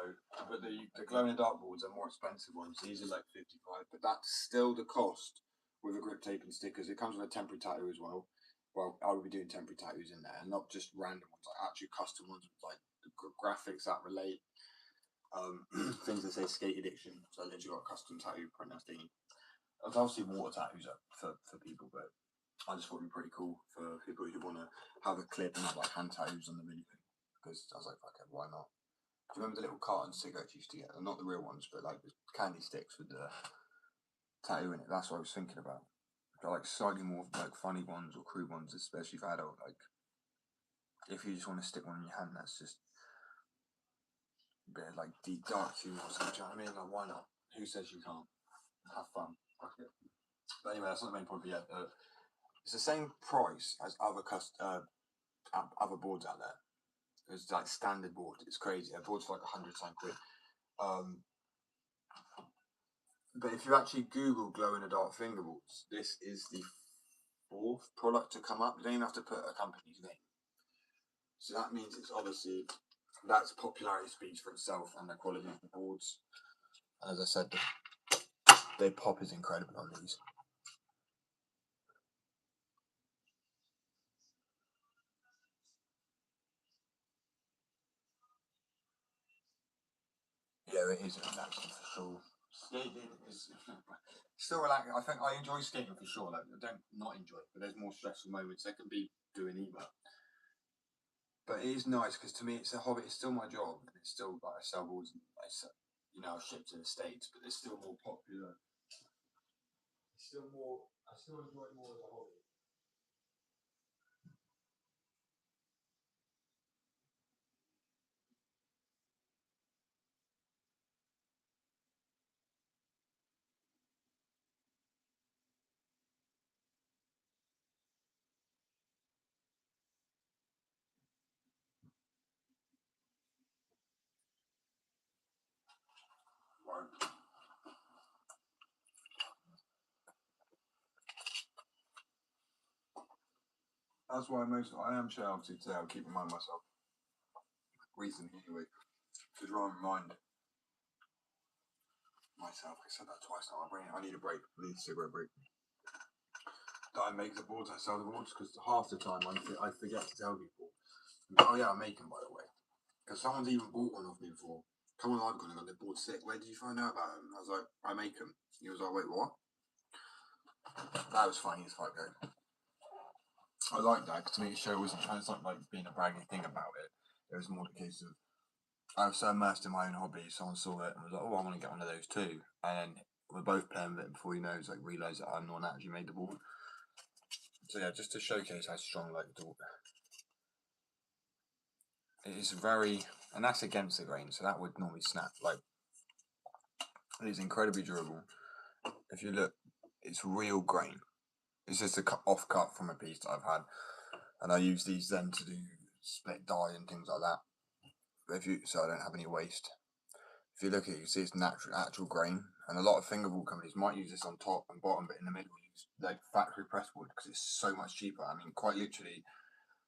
but the glow in the dark boards are more expensive ones. These are like 55, but that's still the cost with the grip tape and stickers. It comes with a temporary tattoo as well. Well, I will be doing temporary tattoos in there, and not just random ones, like actually custom ones with like the graphics that relate. Things that say skate addiction. So I literally got a custom tattoo print thingy. There's obviously water tattoos up for people, but I just thought it'd be pretty cool for people who want to have a clip and have like hand tattoos on the mini thing. Because I was like, okay, why not? Do you remember the little carton cigarettes you used to get? Not the real ones, but like the candy sticks with the tattoo in it. That's what I was thinking about. But like slightly more like funny ones or crude ones, especially for adult. Like if you just want to stick one in your hand, that's just a bit of like deep dark humor or something. Do you know what I mean? Like why not? Who says you can't? have fun. Okay. But anyway, that's not the main point. But yeah, it's the same price as other boards out there. It's like standard board. It's crazy. A board's for like 100 £10. But if you actually Google glow in the dark fingerboards, this is the 4th product to come up. You don't even have to put a company's name. So that means it's obviously, that's popularity speaks for itself and the quality of the boards. And as I said, the pop is incredible on these. Yeah, it is relaxing for sure. Skating is still relaxing. I think I enjoy skating for sure. Like, I don't not enjoy it, but there's more stressful moments there can be doing either. But it is nice because to me it's a hobby. It's still my job, and it's still like I sell boards. And I ship to the States, but it's still more popular. It's still more. I still enjoy it more as a hobby. Right. That's why I am sure obviously today I'll keep reminding myself recently anyway to try and remind myself. I said that twice now. I need a break. I need a cigarette break. That I make the boards, I sell the boards because half the time I forget to tell people. Oh yeah, I make them by the way. Because someone's even bought one off me before. Come on, I've gone and got their board sick. Where did you find out about them? I was like, I make them. He was like, wait, what? That was funny as fuck though. I like that because to me the show wasn't trying to like being a braggy thing about it. It was more the case of I was so immersed in my own hobby. Someone saw it and was like, "Oh, I want to get one of those too." And then we're both playing with it before he knows, like, realise that I'm the one that actually made the board. So yeah, just to showcase how strong like it is very, and that's against the grain, so that would normally snap. Like, it is incredibly durable. If you look, it's real grain. It's just a off cut from a piece that I've had, and I use these then to do split dye and things like that. But so I don't have any waste. If you look at it, you see it's actual grain, and a lot of fingerboard companies might use this on top and bottom, but in the middle use like factory press wood because it's so much cheaper. I mean, quite literally,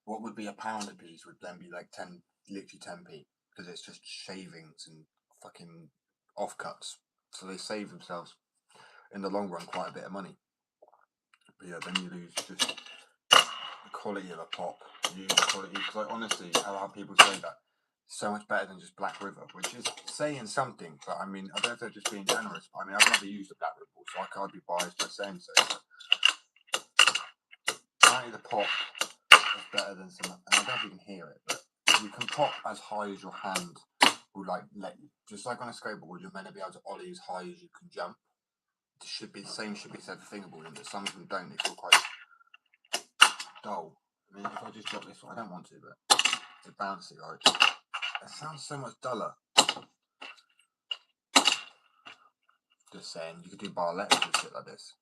what would be £1 a piece would then be like literally 10p, because it's just shavings and fucking offcuts. So they save themselves in the long run quite a bit of money. But yeah, then you lose just the quality of a pop. You lose the quality because, like, honestly, how people say that so much better than just Black River, which is saying something. But I mean, I don't know if they're just being generous. But I mean, I've never used a Black River, so I can't be biased by saying so. Apparently, the pop is better than some, and I don't know if you can hear it, but you can pop as high as your hand will like let you. Just like on a skateboard, you're meant to be able to ollie as high as you can jump. It should be the same. Should be said for fingerboarding, but some of them don't. They feel quite dull. I mean, if I just drop this one, I don't want to, but it's bouncy, right? It sounds so much duller. Just saying, you could do bar letters with shit like this.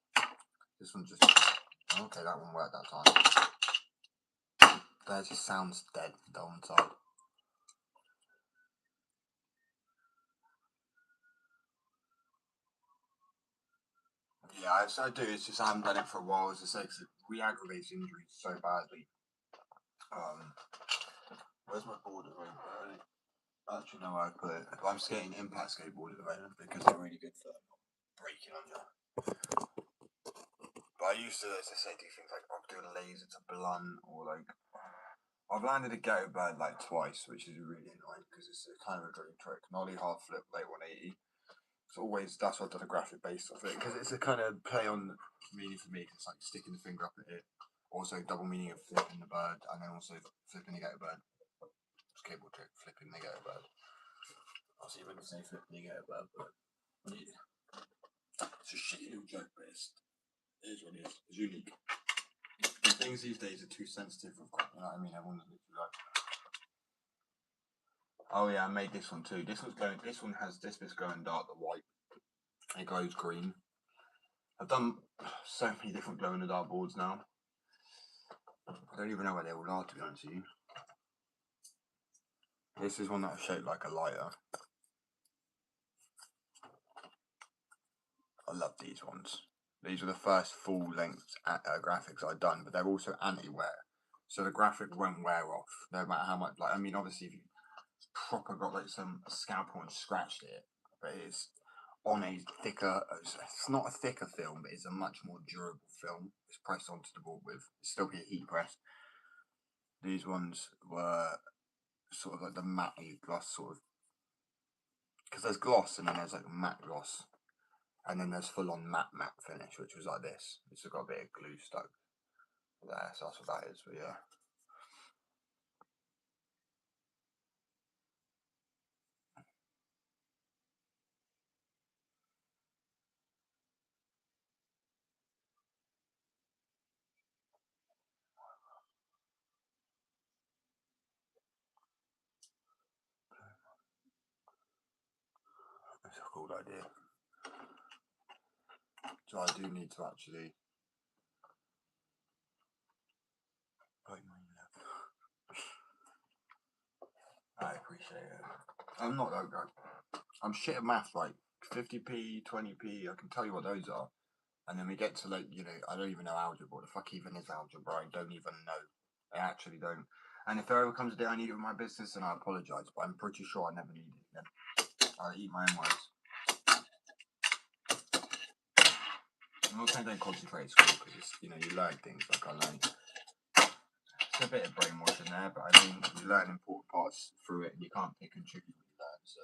This one just, okay, that one worked that time. That just sounds dead down the side. Yeah, I do. It's just I haven't done it for a while. As I say, because it re-aggravates injuries so badly. Where's my board at the moment? I actually know where I put it. I'm skating impact skateboard at the moment because they're really good for breaking on you. But I used to, as I say, do things like I'll do a laser to blunt, or like I've landed a ghetto bird like twice, which is really annoying because it's kind of a dream trick. Nollie half flip, late 180. It's always, that's what I've done a graphic based off it because it's a kind of play on meaning for me. It's like sticking the finger up at it. Also, double meaning of flipping the bird, and then also flipping the ghetto bird. Skateboard trick, flipping the ghetto bird. Obviously, you wouldn't say flipping the ghetto bird, but it's a shitty little joke, but it is what it is. It's unique. Things these days are too sensitive, you know what I mean? Everyone's literally like, oh yeah, I made this one too. This one has this bit's going dark, the white. It glows green. I've done so many different glow in the dark boards now. I don't even know where they all are, to be honest with you. This is one that's shaped like a lighter. I love these ones. These were the first full-length graphics I'd done, but they're also anti-wear. So the graphic won't wear off, no matter how much. Like, I mean, obviously, if you proper got like some scalpel and scratched it, but it's on a thicker. It's not a thicker film, but it's a much more durable film. It's pressed onto the board with. It's still be a heat press. These ones were sort of like the matte gloss sort of, because there's gloss and then there's like matte gloss. And then there's full on matte finish, which was like this. It's got a bit of glue stuck there, so that's what that is, but yeah. That's a cool idea. So I do need to actually I appreciate it. I'm not that good. I'm shit at maths, like 50p, 20p, I can tell you what those are. And then we get to like, you know, I don't even know algebra. What the fuck even is algebra? I don't even know. I actually don't. And if there ever comes a day I need it with my business, then I apologise, but I'm pretty sure I never need it again. I'll eat my own words. I'm not saying don't concentrate at school, because it's, you know, you learn things like I learned. It's a bit of brainwashing there, but I mean, you learn important parts through it, and you can't pick and choose what you learn, so.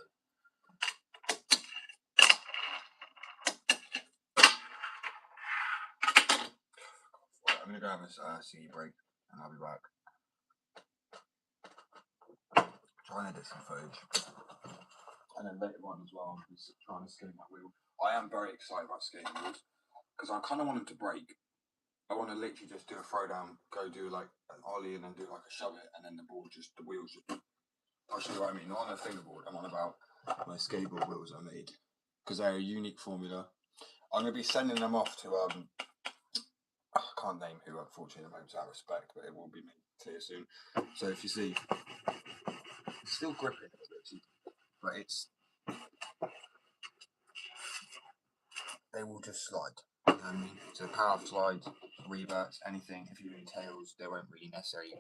Right, I'm going to go have a ciggy break, and I'll be back. Trying to edit some footage. And then later on as well, I'm just trying to skate my wheel. I am very excited about skating wheels, because I kind of want them to break. I want to literally just do a throwdown, go do like an ollie, and then do like a shove it, and then the wheels just. I'll show you what I mean. Not on a fingerboard. I'm on about my skateboard wheels I made, because they're a unique formula. I'm going to be sending them off to I can't name who, unfortunately, at the moment, out of respect, but it will be made clear soon. So if you see, it's still gripping a bit, but it's, they will just slide. You know what I mean? So power slides, reverts, anything. If you do tails, they won't really necessarily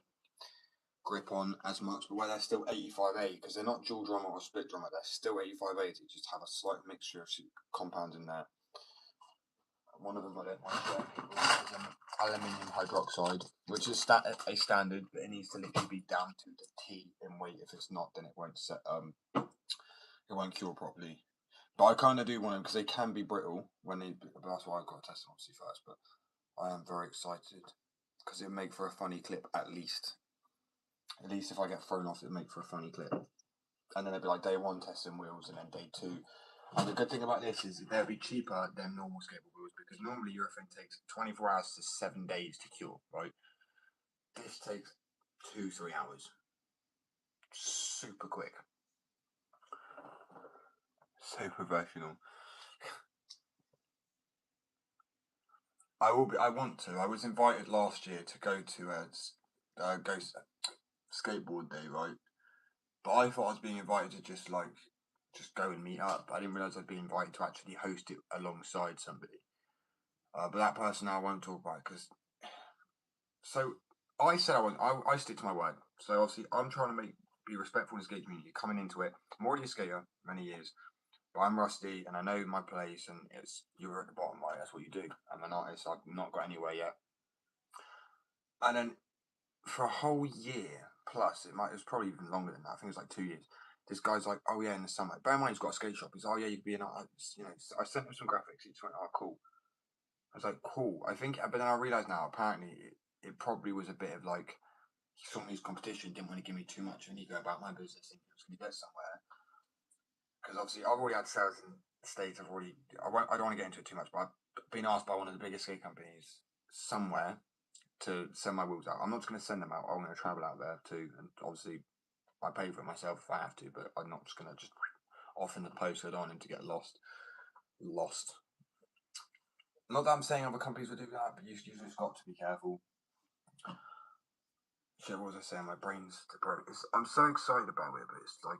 grip on as much, but where they're still 85A, because they're not dual drummer or split drummer, they're still 85A. They just have a slight mixture of compounds in there. One of them I don't mind is aluminium hydroxide, which is a standard, but it needs to literally be down to the T in weight. If it's not, then it won't it won't cure properly. But I kind of do want them, because they can be brittle when they. But that's why I've got to test them obviously first. But I am very excited, because it'll make for a funny clip at least. At least if I get thrown off, it'll make for a funny clip. And then it'll be like day one testing wheels, and then day two. And the good thing about this is they'll be cheaper than normal skateboard wheels, because normally urethane takes 24 hours to 7 days to cure, right? This takes 2-3 hours. Super quick. So professional. I want to. I was invited last year to go to a skateboard day, right? But I thought I was being invited to just go and meet up. I didn't realise I'd be invited to actually host it alongside somebody. But that person I won't talk about, because. So I said I stick to my word. So obviously I'm trying to be respectful in the skate community. Coming into it, I'm already a skater many years, but I'm rusty and I know my place. And you're at the bottom, right? That's what you do. I'm an artist. I've not got anywhere yet. And then for a whole year plus, it was probably even longer than that. I think it was like 2 years. This guy's like, oh yeah, in the summer. Bear in mind, he's got a skate shop. He's like, oh yeah, you could be an artist. You know, I sent him some graphics. He just went, oh cool. I was like, cool. I think, but then I realised now, apparently, it probably was a bit of like, he saw me as competition, didn't want to give me too much of an ego about my business, thinking I was going to get somewhere. Because obviously, I've already had sales in the States. I don't want to get into it too much, but I've been asked by one of the biggest skate companies somewhere to send my wheels out. I'm not just going to send them out. I'm going to travel out there too, and obviously, I pay for it myself if I have to. But I'm not just going to off in the postcode on him to get lost. Not that I'm saying other companies would do that, but you've just got to be careful. Shit, what was I saying? My brain's broke. I'm so excited about it, but it's like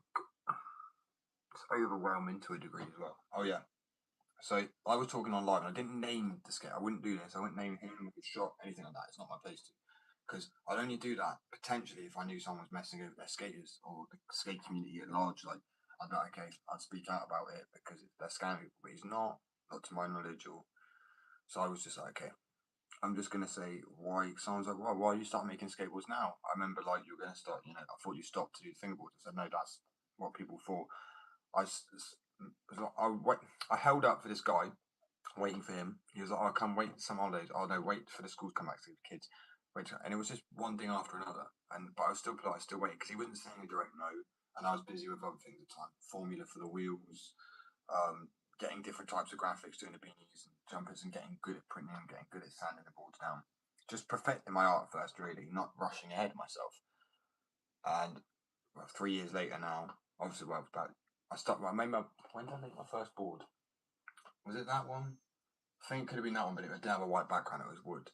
it's overwhelming to a degree as well. Oh yeah. So I was talking on live, and I didn't name the skate. I wouldn't do this. I wouldn't name him, the shop, anything like that. It's not my place to, because I'd only do that potentially if I knew someone was messing over their skaters or the skate community at large. Like I'd be like, okay, I'd speak out about it because they're scamming people. But he's not to my knowledge, or so I was just like, okay, I'm just gonna say why. Someone's like, why you start making skateboards now? I remember like you were gonna start. I thought you stopped to do fingerboards. I said no, that's what people thought. I held up for this guy, waiting for him. He was like, "I'll come wait some holidays. Oh no, wait for the school to come back to the kids." And it was just one thing after another. But I was still polite, I still waiting because he wasn't saying a direct no, and I was busy with other things at the time. Formula for the wheels, getting different types of graphics, doing the beanies and jumpers, and getting good at printing, and getting good at sanding the boards down. Just perfecting my art first, really, not rushing ahead myself. And 3 years later now, obviously, I made my. When did I make my first board? Was it that one? I think it could have been that one, but it didn't have a white background. It was wood.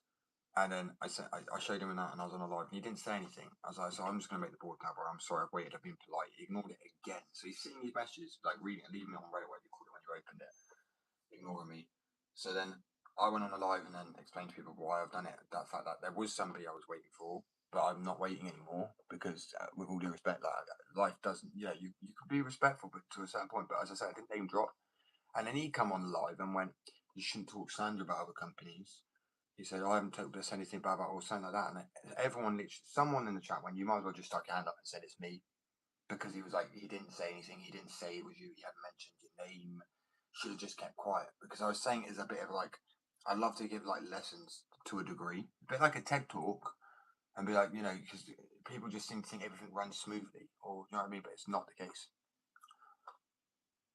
And then I showed him that, and I was on a live, and he didn't say anything. I was like, so I'm just gonna make the board now, bro. I'm sorry, I've waited. I've been polite. He ignored it again. So he's seeing these messages, like reading it, leaving it on red, what you call it when you opened it, ignoring me. So then I went on a live and then explained to people why I've done it. That fact that there was somebody I was waiting for, but I'm not waiting anymore because, with all due respect, like life doesn't. Yeah, you could be respectful, but to a certain point. But as I said, I didn't name drop. And then he come on live and went, "You shouldn't talk slander about other companies." He said, "I haven't told us anything bad about or something like that." And everyone, literally, someone in the chat went, "You might as well just stuck your hand up and said it's me," because he was like, he didn't say anything. He didn't say it was you. He hadn't mentioned your name. Should have just kept quiet, because I was saying it's a bit of like, I'd love to give like lessons to a degree, a bit like a TED talk, and be like, because people just seem to think everything runs smoothly, or you know what I mean, but it's not the case.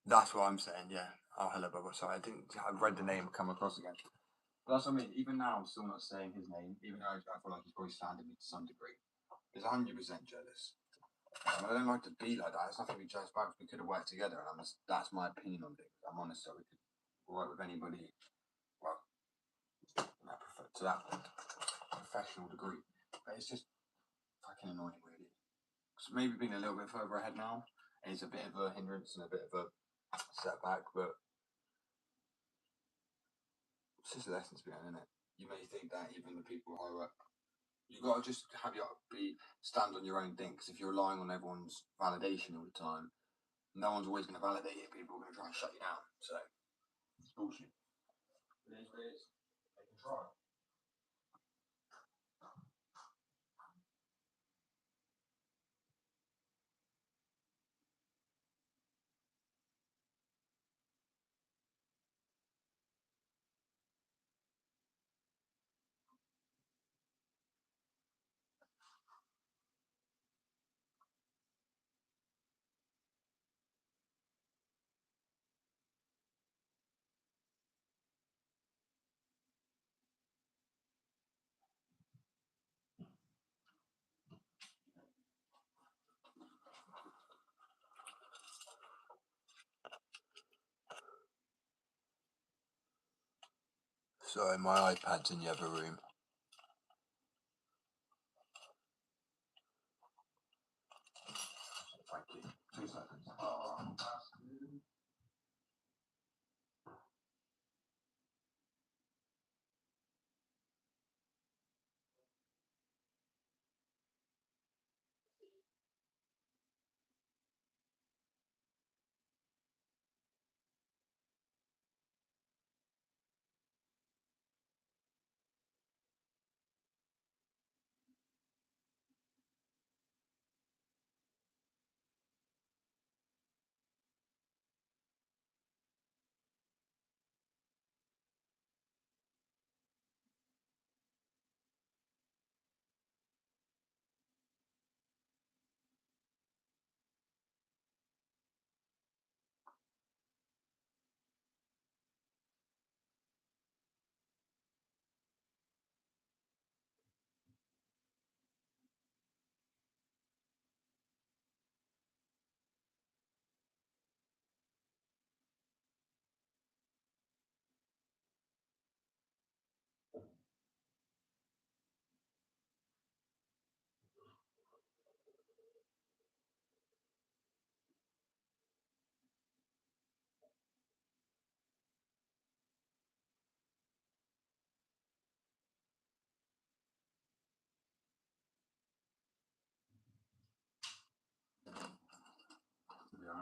That's what I'm saying. Yeah. Oh, hello, Bubba. Sorry, I read the name come across again. But that's what I mean. Even now, I'm still not saying his name, even though I feel like he's probably slandering me to some degree. He's 100% jealous. And I don't like to be like that. It's nothing to be jealous about. We could have worked together, and that's my opinion on things. I'm honest, so we could work with anybody. Well, to that professional degree. But it's just fucking annoying, really. So maybe being a little bit further ahead now is a bit of a hindrance and a bit of a setback, but it's just a lesson to be learned, isn't it? You may think that even the people higher up, you got to just have stand on your own thing. Because if you're relying on everyone's validation all the time, no one's always going to validate it. People are going to try and shut you down. So it's bullshit. It is what it is. They can try. Sorry, my iPad's in the other room. Thank you. 2 seconds.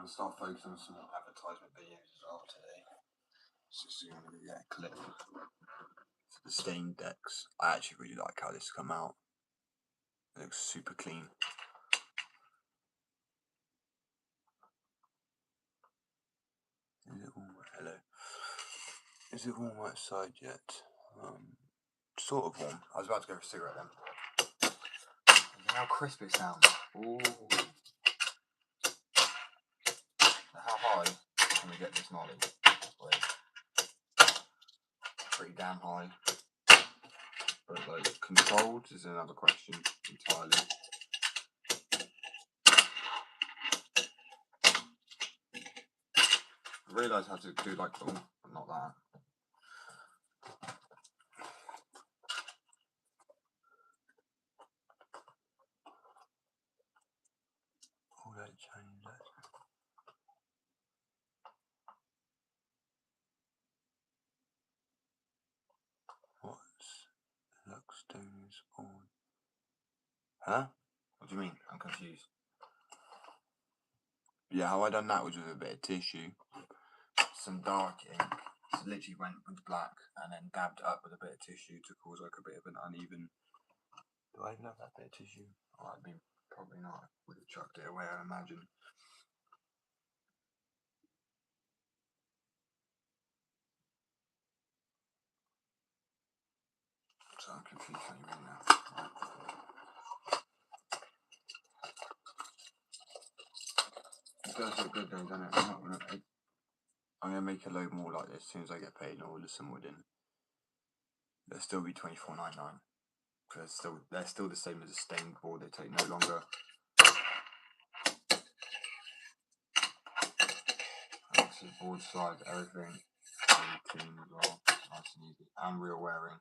gonna start focusing on some advertisement videos as well today. So I'm gonna get a clip for the stained decks. I actually really like how this has come out. It looks super clean. Is it warm? Hello. Is it warm outside yet? Sort of warm. I was about to go for a cigarette then. Look how crisp it sounds. Ooh. How high can we get this knowledge? Like, pretty damn high. But like controlled is another question entirely. I realised how to do like them, but not that. All that change. What's Luxton's on? Huh? What do you mean? I'm confused. Yeah, how I done that was with a bit of tissue, some dark ink. So literally went with black and then dabbed it up with a bit of tissue to cause like a bit of an uneven. Do I even have that bit of tissue? Oh, I mean, probably not. Would have chucked it away, I imagine. So I'm confused what you mean now. It does look good though, doesn't it? I'm gonna make a load more like this as soon as I get paid and order some wood in. They'll still be $24.99 because they're still the same as a stained board. They take no longer. This is board size, everything. Clean as well, nice and easy, and real wearing.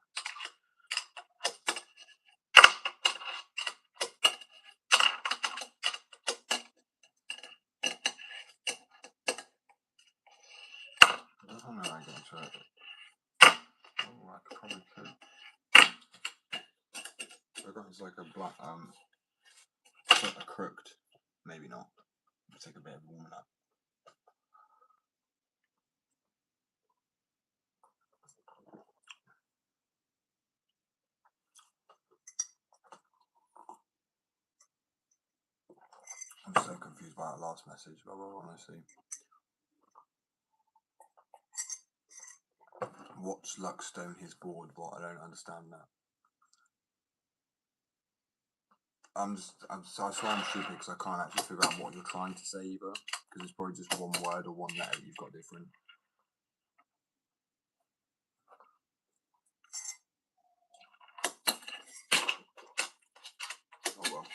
I don't know how I get into it. Oh, I probably could. I got it's like a black, a crooked, maybe not. It'll take a bit of warming up. I'm so confused by that last message, but honestly. Watch Luxstone his board, but I don't understand that. I swear I'm stupid because I can't actually figure out what you're trying to say either, because it's probably just one word or one letter you've got different. Oh well.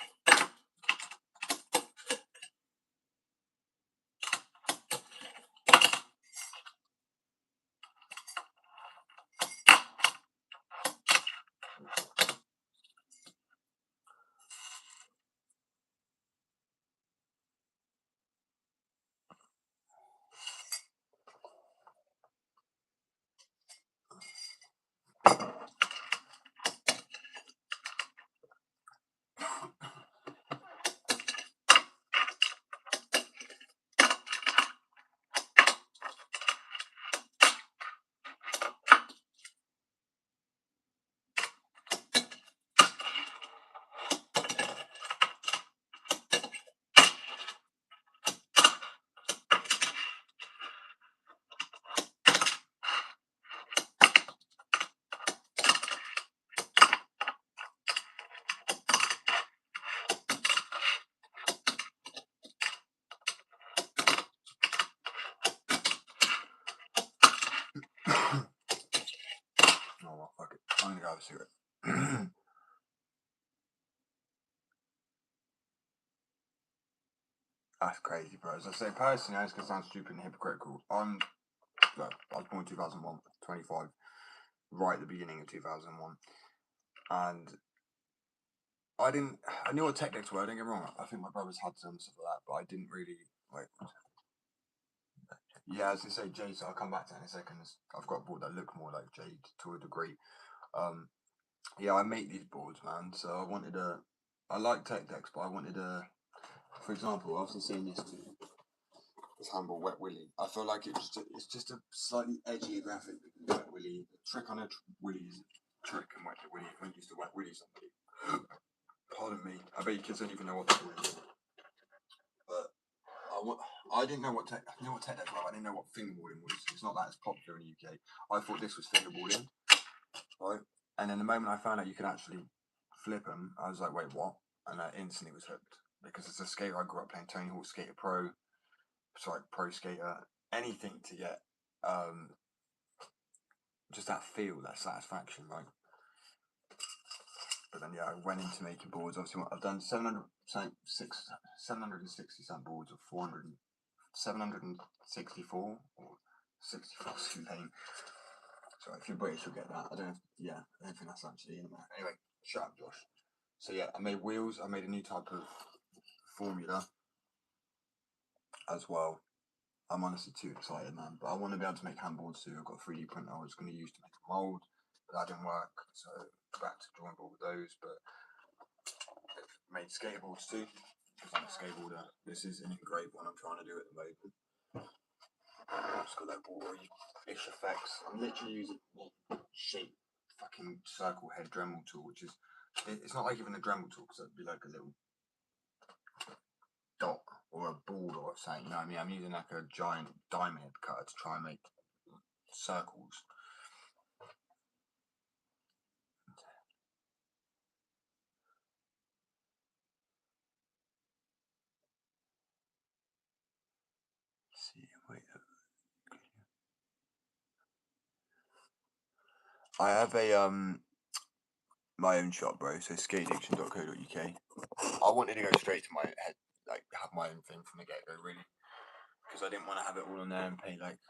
Oh well, fuck it. I'm gonna go have a cigarette. That's crazy, bro. As I say, personally, I just gonna sound stupid and hypocritical. I was born in 2001, 25, right at the beginning of 2001, and I knew what tech decks were. Don't get me wrong. I think my brothers had some stuff like that, but I didn't really like. Yeah, as I say, Jade. So I'll come back to that in a second. I've got a board that look more like Jade to a degree. Yeah, I make these boards, man. So I like tech decks, but I wanted a, for example, I was saying this to It's handball Wet Willy. I feel like it's just a slightly edgier graphic than Wet Willy. The trick on a Willy is a trick, and Wet Willy, when you used to Wet Willy somebody. Pardon me. I bet you kids don't even know what that is. But I didn't know what tech. I know what tech was. I didn't know what fingerboarding was. It's not that as popular in the UK. I thought this was fingerboarding, right? And then the moment I found out you could actually flip them, I was like, wait, what? And I instantly was hooked, because as a skater, I grew up playing Tony Hawk Skater Pro, Pro Skater, anything to get just that feel, that satisfaction, right? But then yeah, I went into making boards. Obviously, I've done 760 cent boards, or 764 or 64 too lame. So if you're British, you'll get that. I don't know. I don't think that's actually in there. Anyway, shut up, Josh. So yeah, I made wheels. I made a new type of formula as well. I'm honestly too excited, man. But I want to be able to make handboards too. I've got a 3D printer I was going to use to make a mold, but that didn't work. So back to drawing board with those. But I've made skateboards too, because I'm a skateboarder. This is an engraved one I'm trying to do at the moment. It's got that ball-ish effects. I'm literally using one shape fucking circle head Dremel tool, which is, it's not like even a Dremel tool, because it'd be like a little dot or a ball or something, you know what I mean? I'm using like a giant diamond cutter to try and make circles. See, wait. I have a my own shop, bro. So skateaddiction.co.uk. I wanted to go straight to my head, like have my own thing from the get go, really, because I didn't want to have it all on there and pay like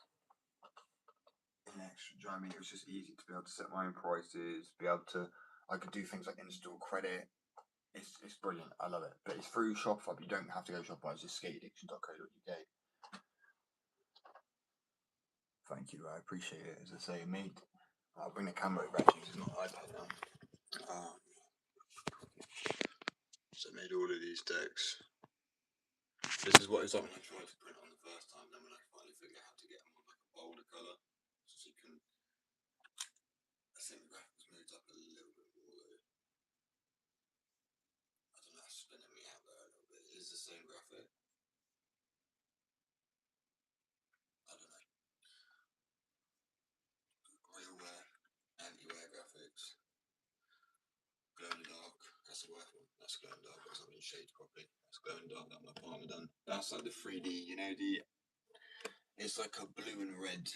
an extra. Do you know what I mean? It was just easy to be able to set my own prices, be able to. I could do things like install credit. It's brilliant. I love it. But it's through Shopify. But you don't have to go Shopify. It's just skateaddiction.co.uk. Thank you. I appreciate it. As I say, mate. I'll bring the camera over actually. It's not an iPad now. So I made all of these decks. This is what it's like when I tried to print on the first time. Then when I finally figured out how to get them on like a bolder colour, so you can. I think the graphics moved up a little bit more though. I don't know, it's spinning me out there a little bit. It is the same graphic. I don't know. Real wear, anti-wear graphics. Glow in the dark. That's the worst one. That's glow in the dark. That's not been shaded properly. That's glow in the dark that my partner done. That's like the 3D. You know it's like a blue and red.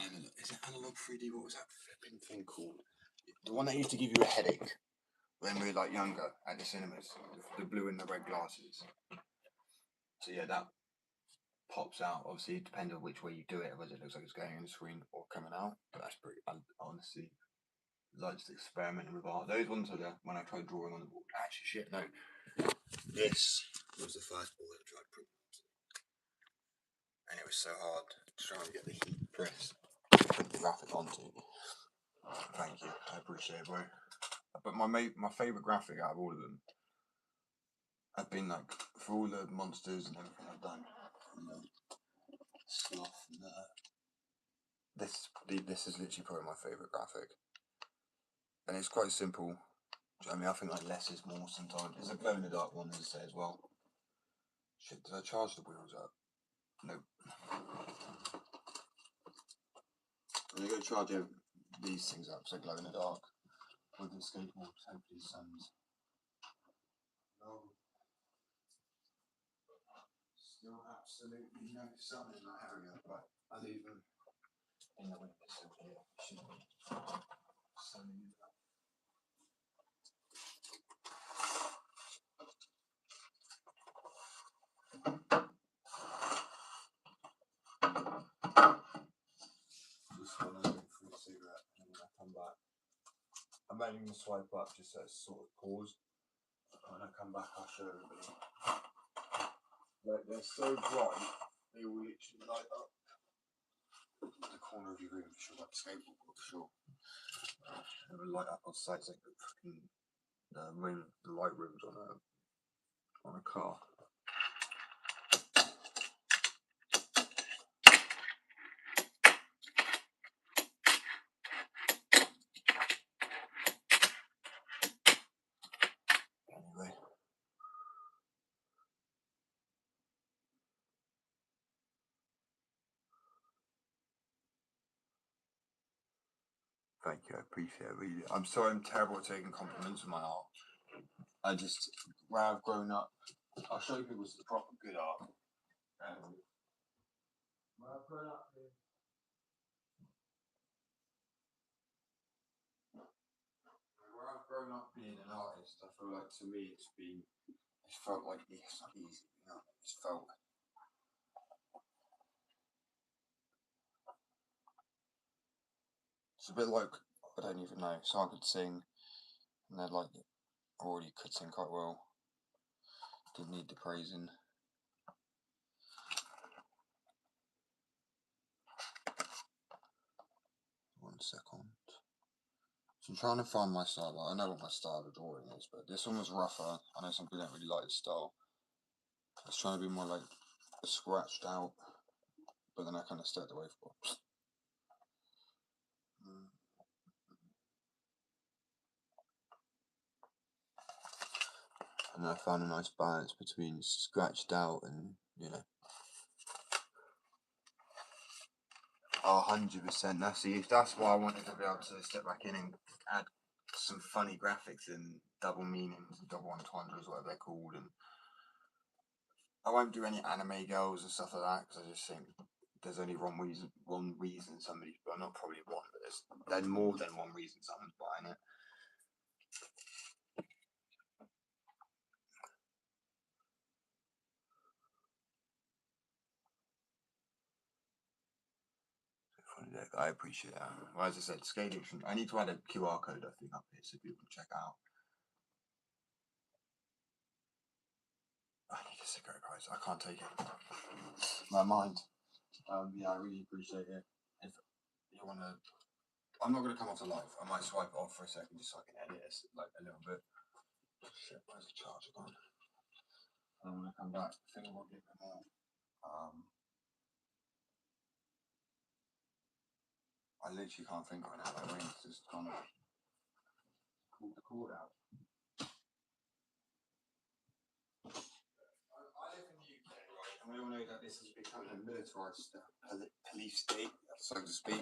Analog. Is it analog 3D? What was that flipping thing called? The one that used to give you a headache when we were like younger at the cinemas. The blue and the red glasses. So yeah, that pops out. Obviously, depending on which way you do it, whether it looks like it's going on the screen or coming out. But that's pretty. I honestly like just experimenting with art. Those ones are the when I tried drawing on the board. Actually, shit, no. This was the first board I tried printing onto, and it was so hard to try and get the heat press to print the graphic onto. Thank you, I appreciate it, bro. But my favourite graphic out of all of them have been like for all the monsters and everything I've done. Sloth and this is literally probably my favourite graphic, and it's quite simple. I mean, I think like less is more sometimes. It's a glow in the dark one, as I say as well. Shit, did I charge the wheels up? Nope. I'm gonna go charge these things up so glow in the dark with the skateboard. Hopefully, sun's. Oh, still absolutely no sun in that area, but I'll leave them in the windowsill here. Shouldn't be sunny enough. Just want to go for a cigarette and then I come back. I'm only going to swipe up just so it's sort of paused. When I come back, I'll show everybody. Like, they're so bright, they will literally light up the corner of your room for sure, like a skateboard for sure. They will light up on sites like the fucking the light rooms on a car. Thank you, I appreciate it, really. I'm sorry I'm terrible at taking compliments of my art. I just, where I've grown up, I'll show you people some proper good art. Where I've grown up being, where I've grown up being an artist, I feel like to me it's felt like it's not easy, you know, it's felt. It's a bit like, I don't even know, so I could sing, and they're like, already could sing quite well, didn't need the praising. One second. So I'm trying to find my style. I know what my style of drawing is, but this one was rougher. I know some people don't really like this style. I was trying to be more like scratched out, but then I kind of stepped away from it. And I found a nice balance between scratched out and, you know. Oh, 100%. That's why I wanted to be able to step back in and add some funny graphics and double meanings, double entendres, whatever they're called. And I won't do any anime girls and stuff like that because I just think there's only one reason somebody's, well, not probably one, but there's more than one reason someone's buying it. I appreciate that. Well, as I said, scaling. I need to add a QR code, I think, up here so people can check out. I need a cigarette, guys. I can't take it. My mind. Yeah, I really appreciate it. If you want to, I'm not going to come off the live. I might swipe it off for a second just so I can edit it like a little bit. Shit, where's the charger gone? I'm going to come back. I think I will get a bit more. I literally can't think right now. My brain's just gone. Pulled the cord out. I live in the UK, right? And we all know that this has become a militarised police state, so to speak.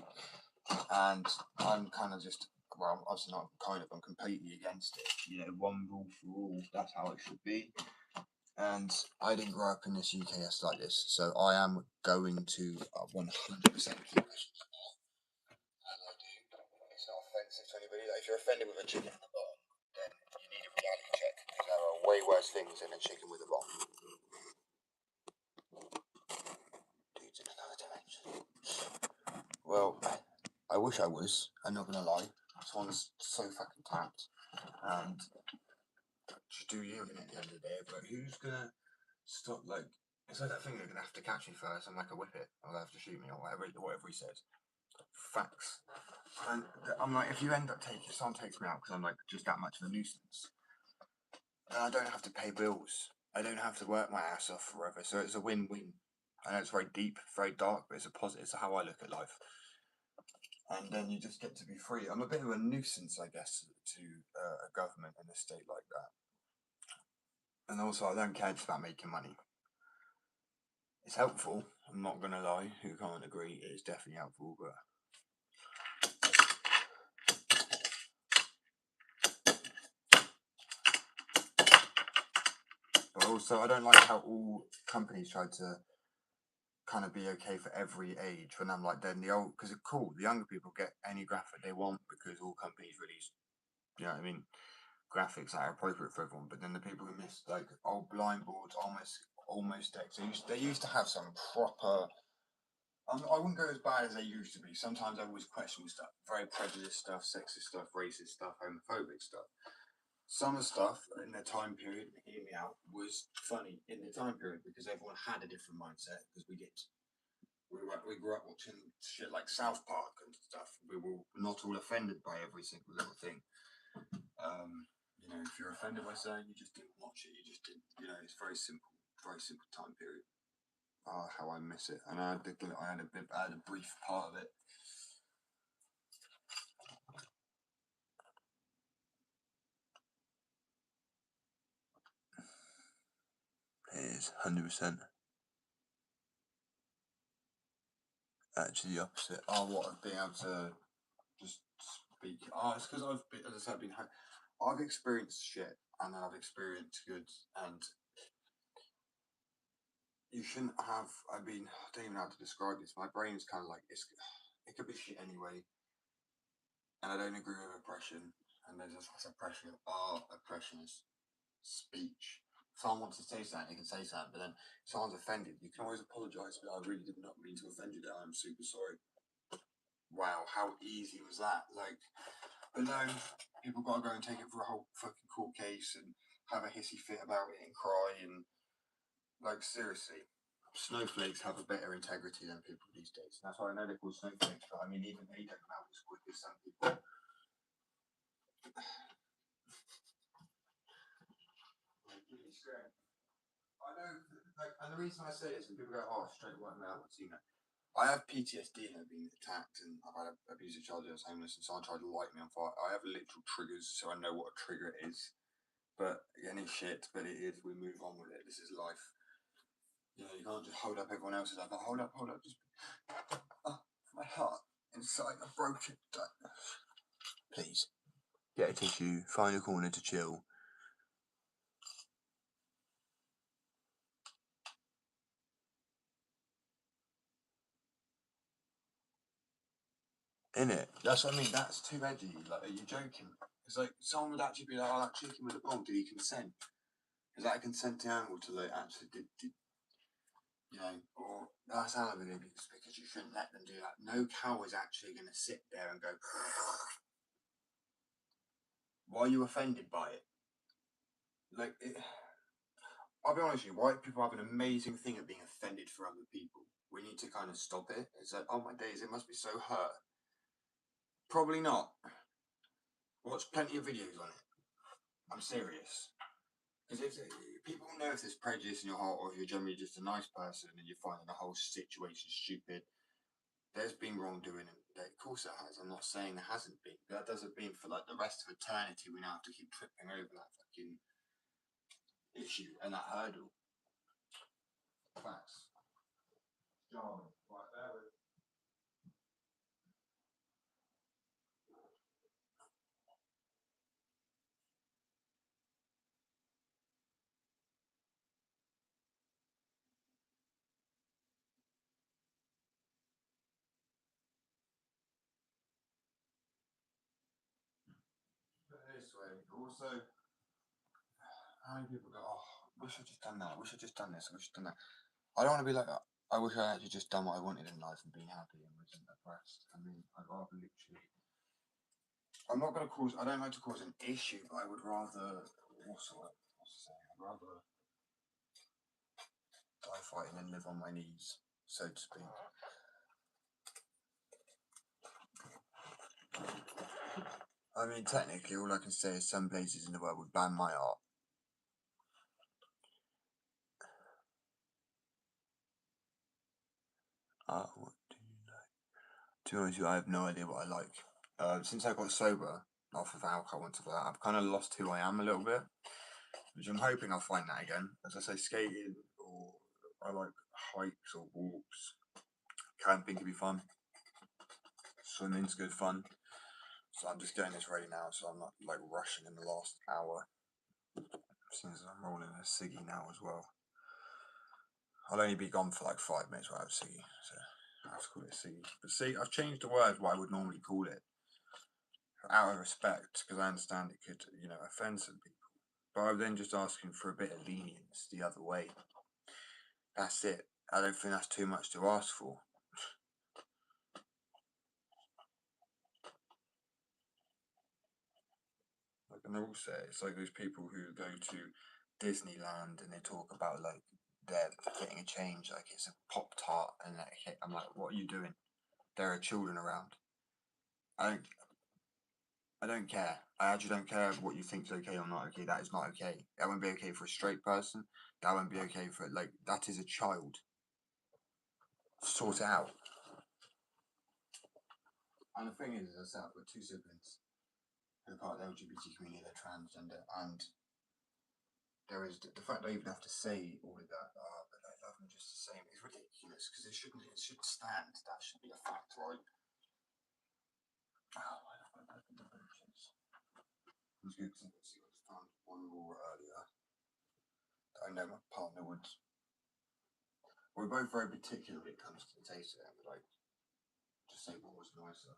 And I'm kind of just, well, obviously not kind of, I'm completely against it. You know, one rule for all, that's how it should be. And I didn't grow up in this UKS like this, so I am going to 100% keep this. And I do. It's not offensive to anybody. Like, if you're offended with a chicken in the bottom, then you need a reality check, because there are way worse things than a chicken with a bomb. Dude's in another dimension. Well, I wish I was. I'm not gonna lie. This one's so fucking tapped, and just do you at the end of the day. But who's gonna stop? Like, it's like that thing. They're gonna have to catch me first. I'm like a whip it, or they have to shoot me, or whatever he says. Facts. And I'm like, if you end up taking, someone takes me out because I'm like just that much of a nuisance, then I don't have to pay bills. I don't have to work my ass off forever. So it's a win-win. I know it's very deep, very dark, but it's a positive. It's how I look at life. And then you just get to be free. I'm a bit of a nuisance, I guess, to a government in a state like that. And also, I don't care about making money. It's helpful. I'm not gonna lie. Who can't agree? It is definitely helpful, but also I don't like how all companies try to kind of be okay for every age. When I'm like, then the old, because it's cool. The younger people get any graphic they want because all companies release, you know what I mean, graphics that are appropriate for everyone. But then the people who miss like old blind boards, almost decks. They used to have some proper. I wouldn't go as bad as they used to be. Sometimes I always question stuff, very prejudiced stuff, sexist stuff, racist stuff, homophobic stuff. Some of the stuff in their time period, hear me out, was funny in the time period because everyone had a different mindset because we did. We grew up watching shit like South Park and stuff. We were not all offended by every single little thing. You know, if you're offended by something, you just didn't watch it. You just didn't. You know, it's very simple time period. Ah, how I miss it. And I had a brief part of it. It is 100% actually the opposite. Oh, what, being able to just speak. Oh, it's because I've been, as I said, I've experienced shit and then I've experienced good, and you shouldn't have. I mean, I don't even know how to describe this. My brain's kind of like it could be shit anyway, and I don't agree with oppression. And there's this oppression of art, oppression is speech. If someone wants to say something, they can say something, but then if someone's offended, you can always apologise, but I really did not mean to offend you there. I'm super sorry. Wow, how easy was that? Like, but no, people got to go and take it for a whole fucking court case and have a hissy fit about it and cry and, like, seriously. Snowflakes have a better integrity than people these days. That's why I know they're called snowflakes, but I mean, even they don't melt as quick as some people. I know, like, and the reason I say this, and people go, "Oh, straight white male," you know, I have PTSD and I've been attacked, and I've had abusive childhood. I was homeless, and someone tried to light me on fire. I have literal triggers, so I know what a trigger is. But again, it's shit. But it is. We move on with it. This is life. You know, you can't just hold up everyone else's life. Hold up, hold up. Just my heart inside. I broke it. Please get a tissue. Find a corner to chill. In it. That's what I mean. That's too edgy. Like, are you joking? It's like someone would actually be like, "Oh, that chicken with a bomb. Did he consent? Is that a consenting animal to like actually did you know?" Or that's how it is, because you shouldn't let them do that. No cow is actually going to sit there and go. Why are you offended by it? Like, I'll be honest with you. White people have an amazing thing at being offended for other people. We need to kind of stop it. It's like, oh my days, it must be so hurt. Probably not. Watch plenty of videos on it. I'm serious. Because if people know if there's prejudice in your heart, or if you're generally just a nice person and you're finding the whole situation stupid, there's been wrongdoing, and of course it has. I'm not saying there hasn't been, but that doesn't mean for like the rest of eternity we now have to keep tripping over that fucking issue and that hurdle. Facts. John, right there with. But this way, also, how many people go, "Oh, wish I'd just done that. I wish I'd just done this. I wish I'd done that." I don't want to be like, I wish I actually just done what I wanted in life and been happy and wasn't oppressed. I mean, I'd rather literally. I'm not going to cause. I don't like to cause an issue, but I would rather. What's the saying? I'd rather die fighting than live on my knees, so to speak. I mean, technically, all I can say is some places in the world would ban my art. What do you like? To be honest with you, I have no idea what I like. Since I got sober off of alcohol and stuff like that, I've kind of lost who I am a little bit, which I'm hoping I'll find that again. As I say, skating, or I like hikes or walks. Camping can be fun. Swimming's good fun. So I'm just getting this ready now, so I'm not like rushing in the last hour. Since I'm rolling a ciggy now as well. I'll only be gone for like 5 minutes without a ciggy, so I have to call it a ciggy. But see, I've changed the word what I would normally call it, out of respect, because I understand it could, you know, offend some people. But I'm then just asking for a bit of lenience the other way. That's it. I don't think that's too much to ask for. Like, and also, it's like those people who go to Disneyland and they talk about like they're getting a change, like it's a Pop Tart, and like, I'm like, what are you doing? There are children around. I don't. I don't care. I actually don't care what you think's okay or not okay. That is not okay. That won't be okay for a straight person. That won't be okay for, like, that is a child. Sort it out. And the thing is, as I said, I've got two siblings who are part of the LGBT community, they're transgender, and there is the fact I even have to say all of that, but I love them just the same, is ridiculous, because it shouldn't stand. That should be a fact, right? Oh, good because I found one rule earlier that I know my partner would. We're both very particular when it comes to the taste of it, but like, just say what was nicer.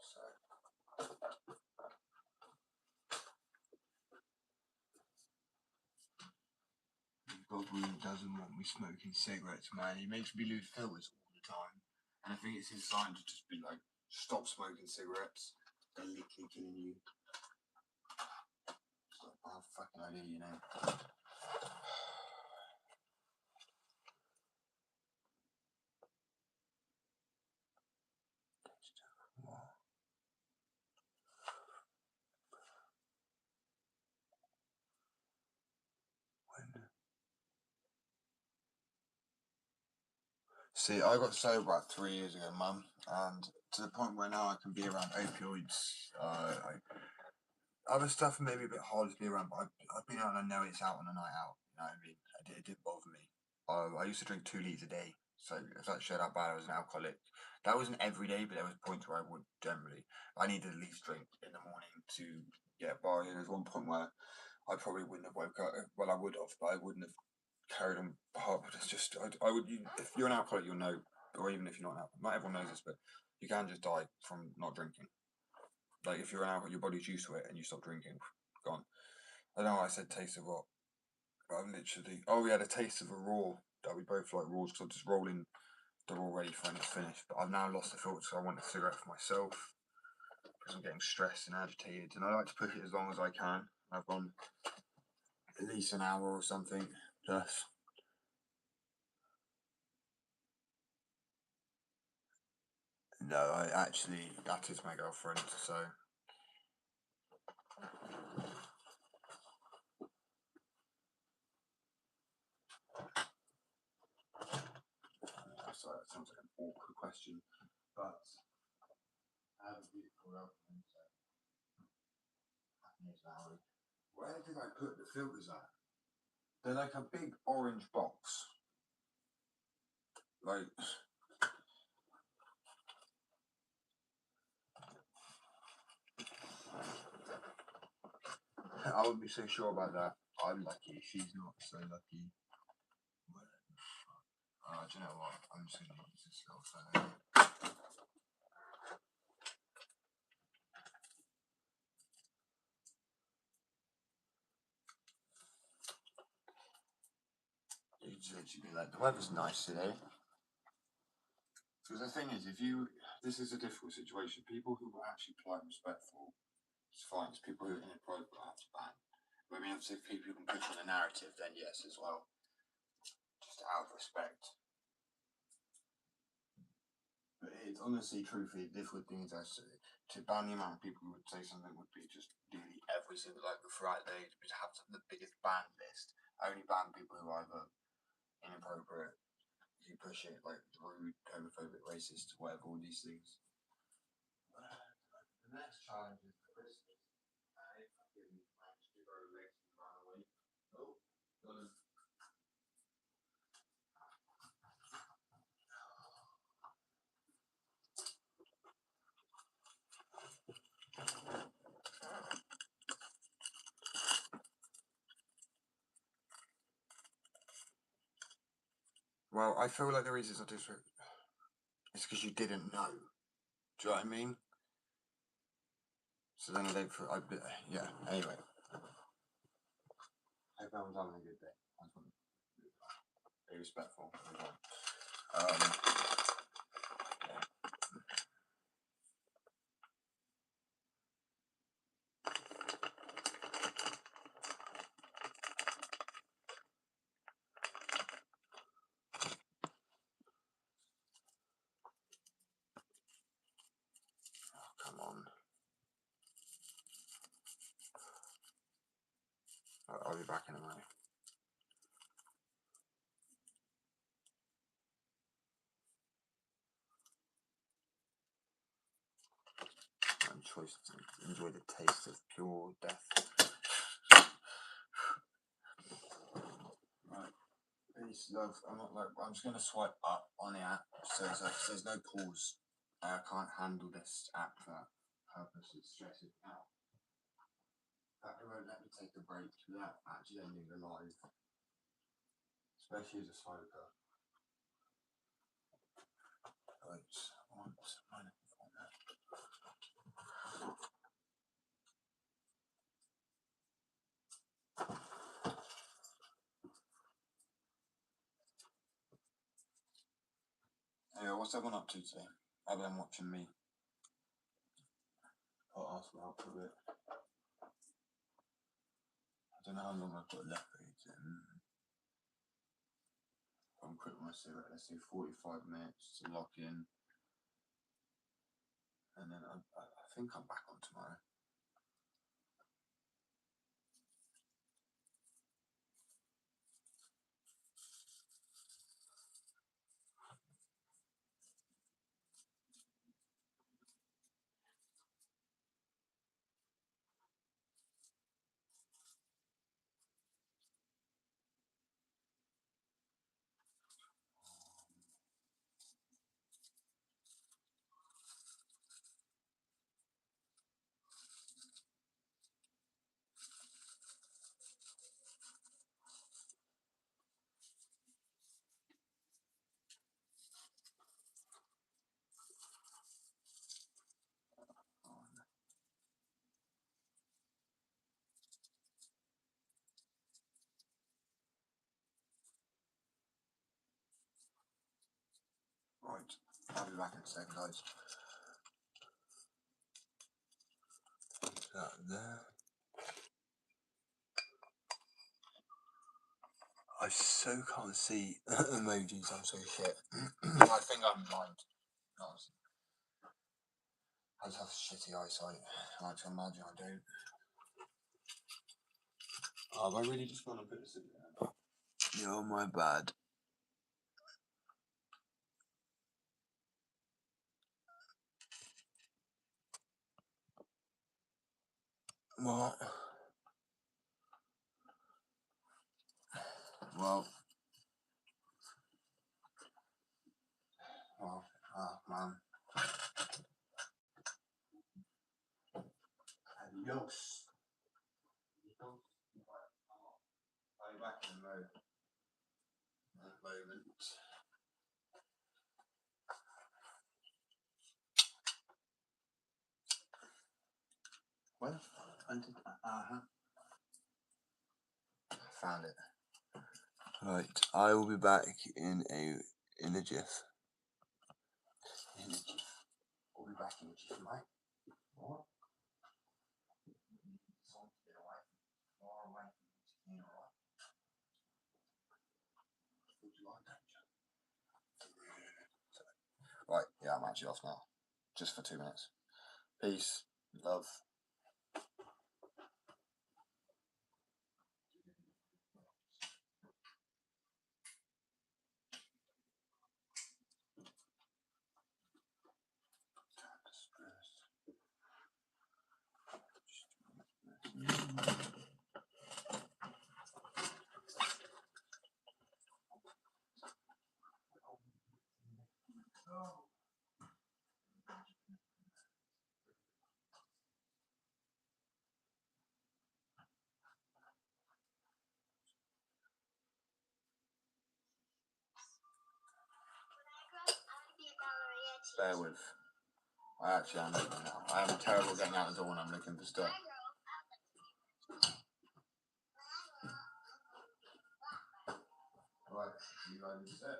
So Bob really doesn't want me smoking cigarettes, man. He makes me lose filters all the time. And I think it's his sign to just be like, stop smoking cigarettes. They're literally killing you. It's like, oh, fucking idea, you know. See, I got sober about 3 years ago, mum, and to the point where now I can be around opioids. Other stuff may be a bit harder to be around, but I've been out and I know it's out on a night out. You know what I mean? It didn't bother me. I used to drink 2 litres a day, so if that showed how bad I was an alcoholic, that wasn't every day, but there was points where I would generally. I needed at least drink in the morning to get by, and there's one point where I probably wouldn't have woke up. Well, I would have, but I wouldn't have carried on hard. But it's just, I would. If you're an alcoholic, you'll know, or even if you're not an alcoholic, not everyone knows this, but you can just die from not drinking. Like if you're an alcoholic, your body's used to it, and you stop drinking, gone. I know I said taste of what, but I'm literally. Oh yeah, the taste of a raw. That we both like raws because I'm just rolling the raw ready for when it's finished. But I've now lost the filter, so I want a cigarette for myself because I'm getting stressed and agitated, and I like to push it as long as I can. I've gone at least an hour or something plus. No, I actually, that is my girlfriend, so. Sorry, that sounds like an awkward question, but I have a beautiful girlfriend, so happy as now. Where did I put the filters at? They're like a big orange box. Like, I wouldn't be so sure about that. I'm lucky, she's not so lucky. Do you know what? I'm just going to use this little phone. You'd literally be like, the weather's nice today. Because the thing is, this is a difficult situation. People who are actually polite and respectful, it's fine. It's people who are inappropriate, I have to ban. But I mean, obviously, if people can push on the narrative, then yes, as well. Just out of respect. But it's honestly, truthfully, the difficult thing is to ban the amount of people who would say something would be just nearly every single, like, throughout the day, to have the biggest ban list. I only ban people who are either inappropriate, who push it, like rude, homophobic, racist, whatever, all these things. The next challenge is the Christmas. I fucking managed to grow legs and run away. Oh, got him. Well, I feel like the reason I just it's because you didn't know. Do you know what I mean? So then I don't feel. Yeah. Anyway, hope everyone's having a good day. I just want to be respectful. Come on. be back in a minute. Choice to enjoy the taste of pure death. Right, peace, love. I'm just gonna swipe up on the app, so there's no pause. I can't handle this app for that purpose. It stresses me out. It won't let me take a break without actually ending the live, especially as a smoker. Right, yeah, what's everyone up to today? Other than watching me. I'll ask me out for a bit. I don't know how long I've got left. I'm quick when I say that. Let's do 45 minutes to lock in. And then I think I'm back on tomorrow. Right, I'll be back in a second, guys. That there. I so can't see emojis, I'm so shit. I think I'm blind. Honestly. I just have shitty eyesight. I like to imagine I don't. Oh, I really just want to put this in there. Yeah, my bad. What? Well, man. Adios. I'll be back in a moment. Well, found it. Right, I will be back in a jiff. I'll be back in a jiff, mate. What? Right, yeah, I'm actually off now. Just for 2 minutes. Peace, love. Bear with. I actually am looking now. I am terrible getting out the door when I'm looking for stuff. Right, you guys are set.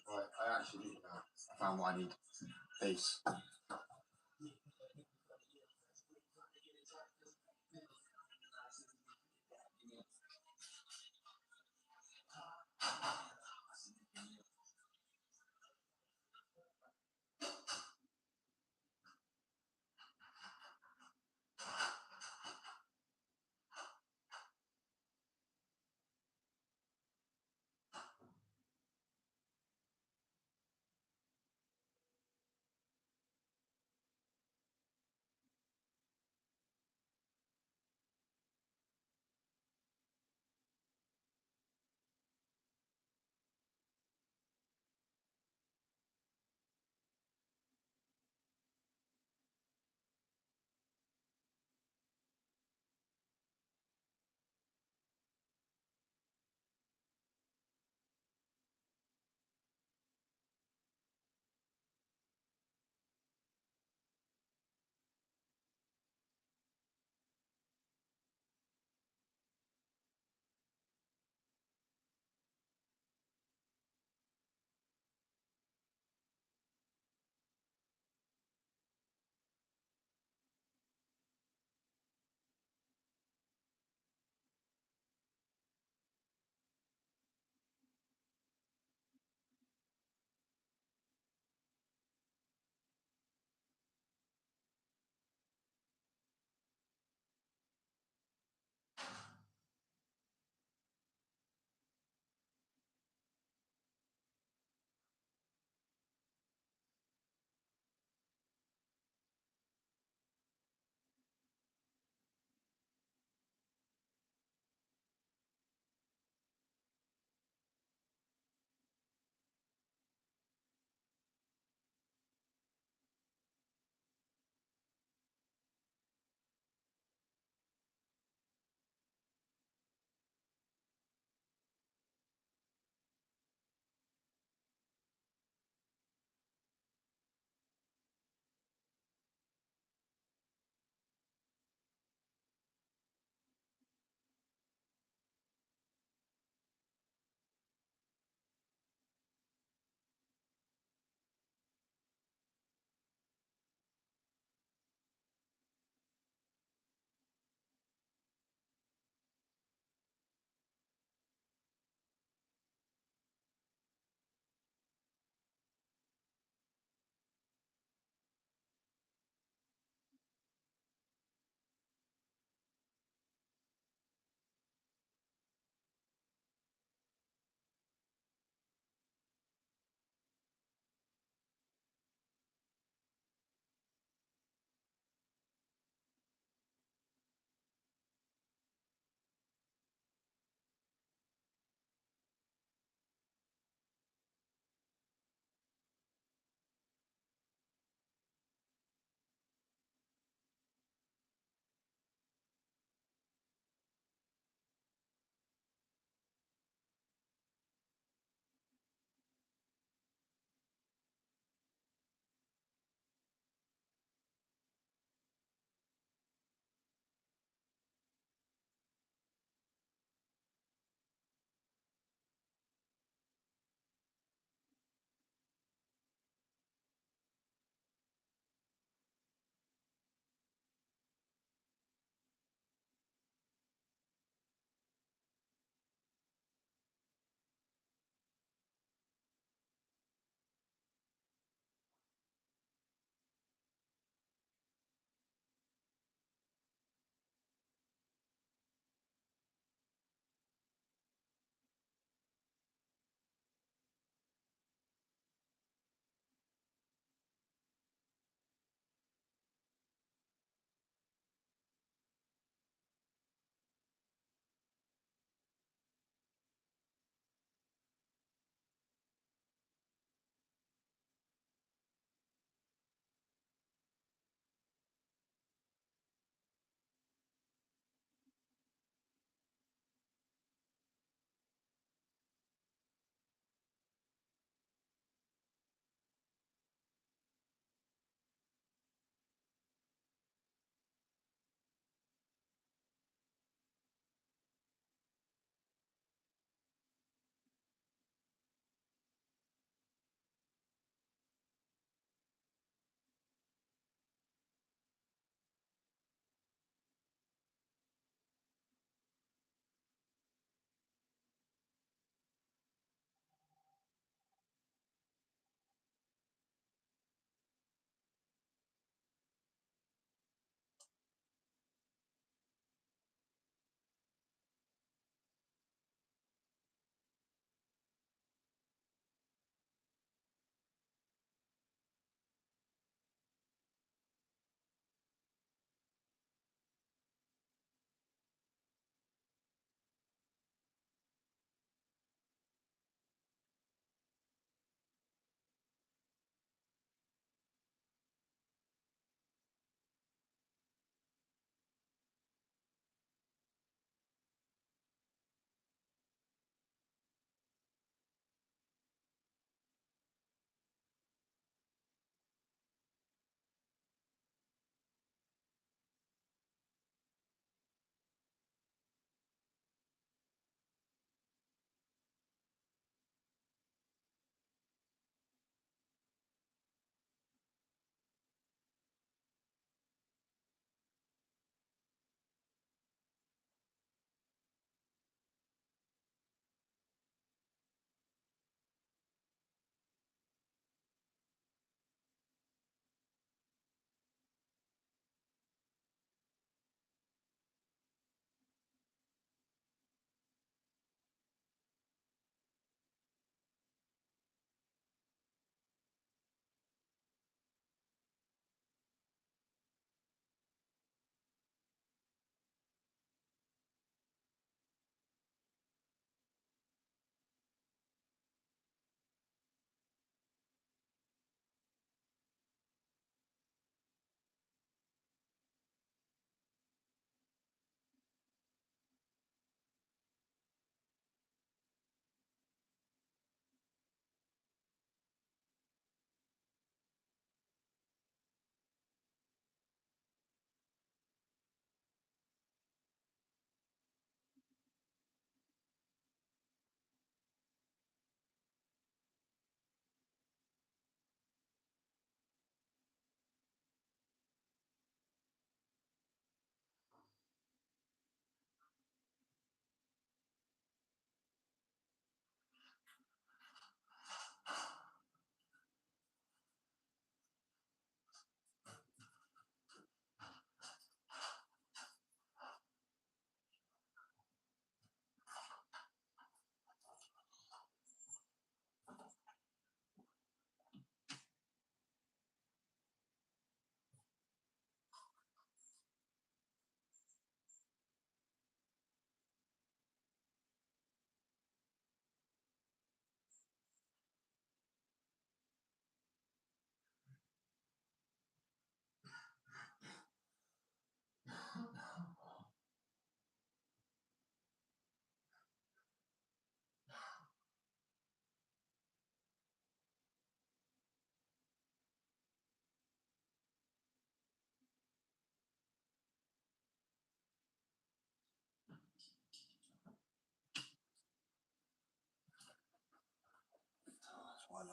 Right, I actually need now. I found what I need. Peace.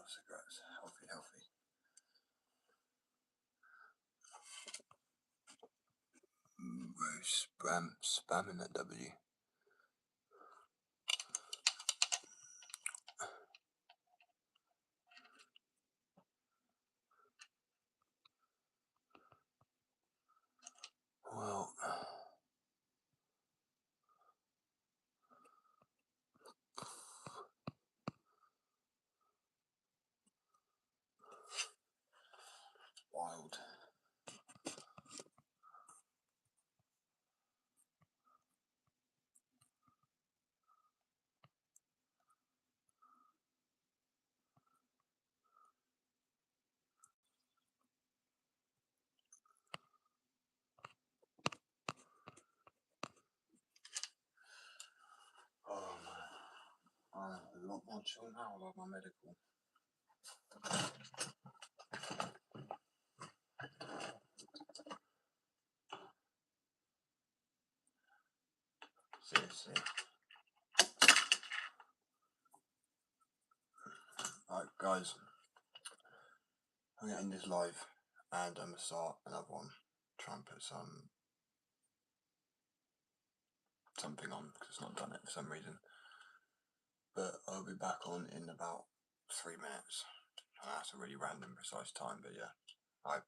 cigarettes. Healthy, healthy. Spamming that W. Well, wild. Oh man, I'm a lot more chill now about my medical. Seriously. Alright guys, I'm gonna end this live and I'm gonna start another one. Try and put something on because it's not done it for some reason. But I'll be back on in about 3 minutes. That's a really random, precise time, but yeah. Alright.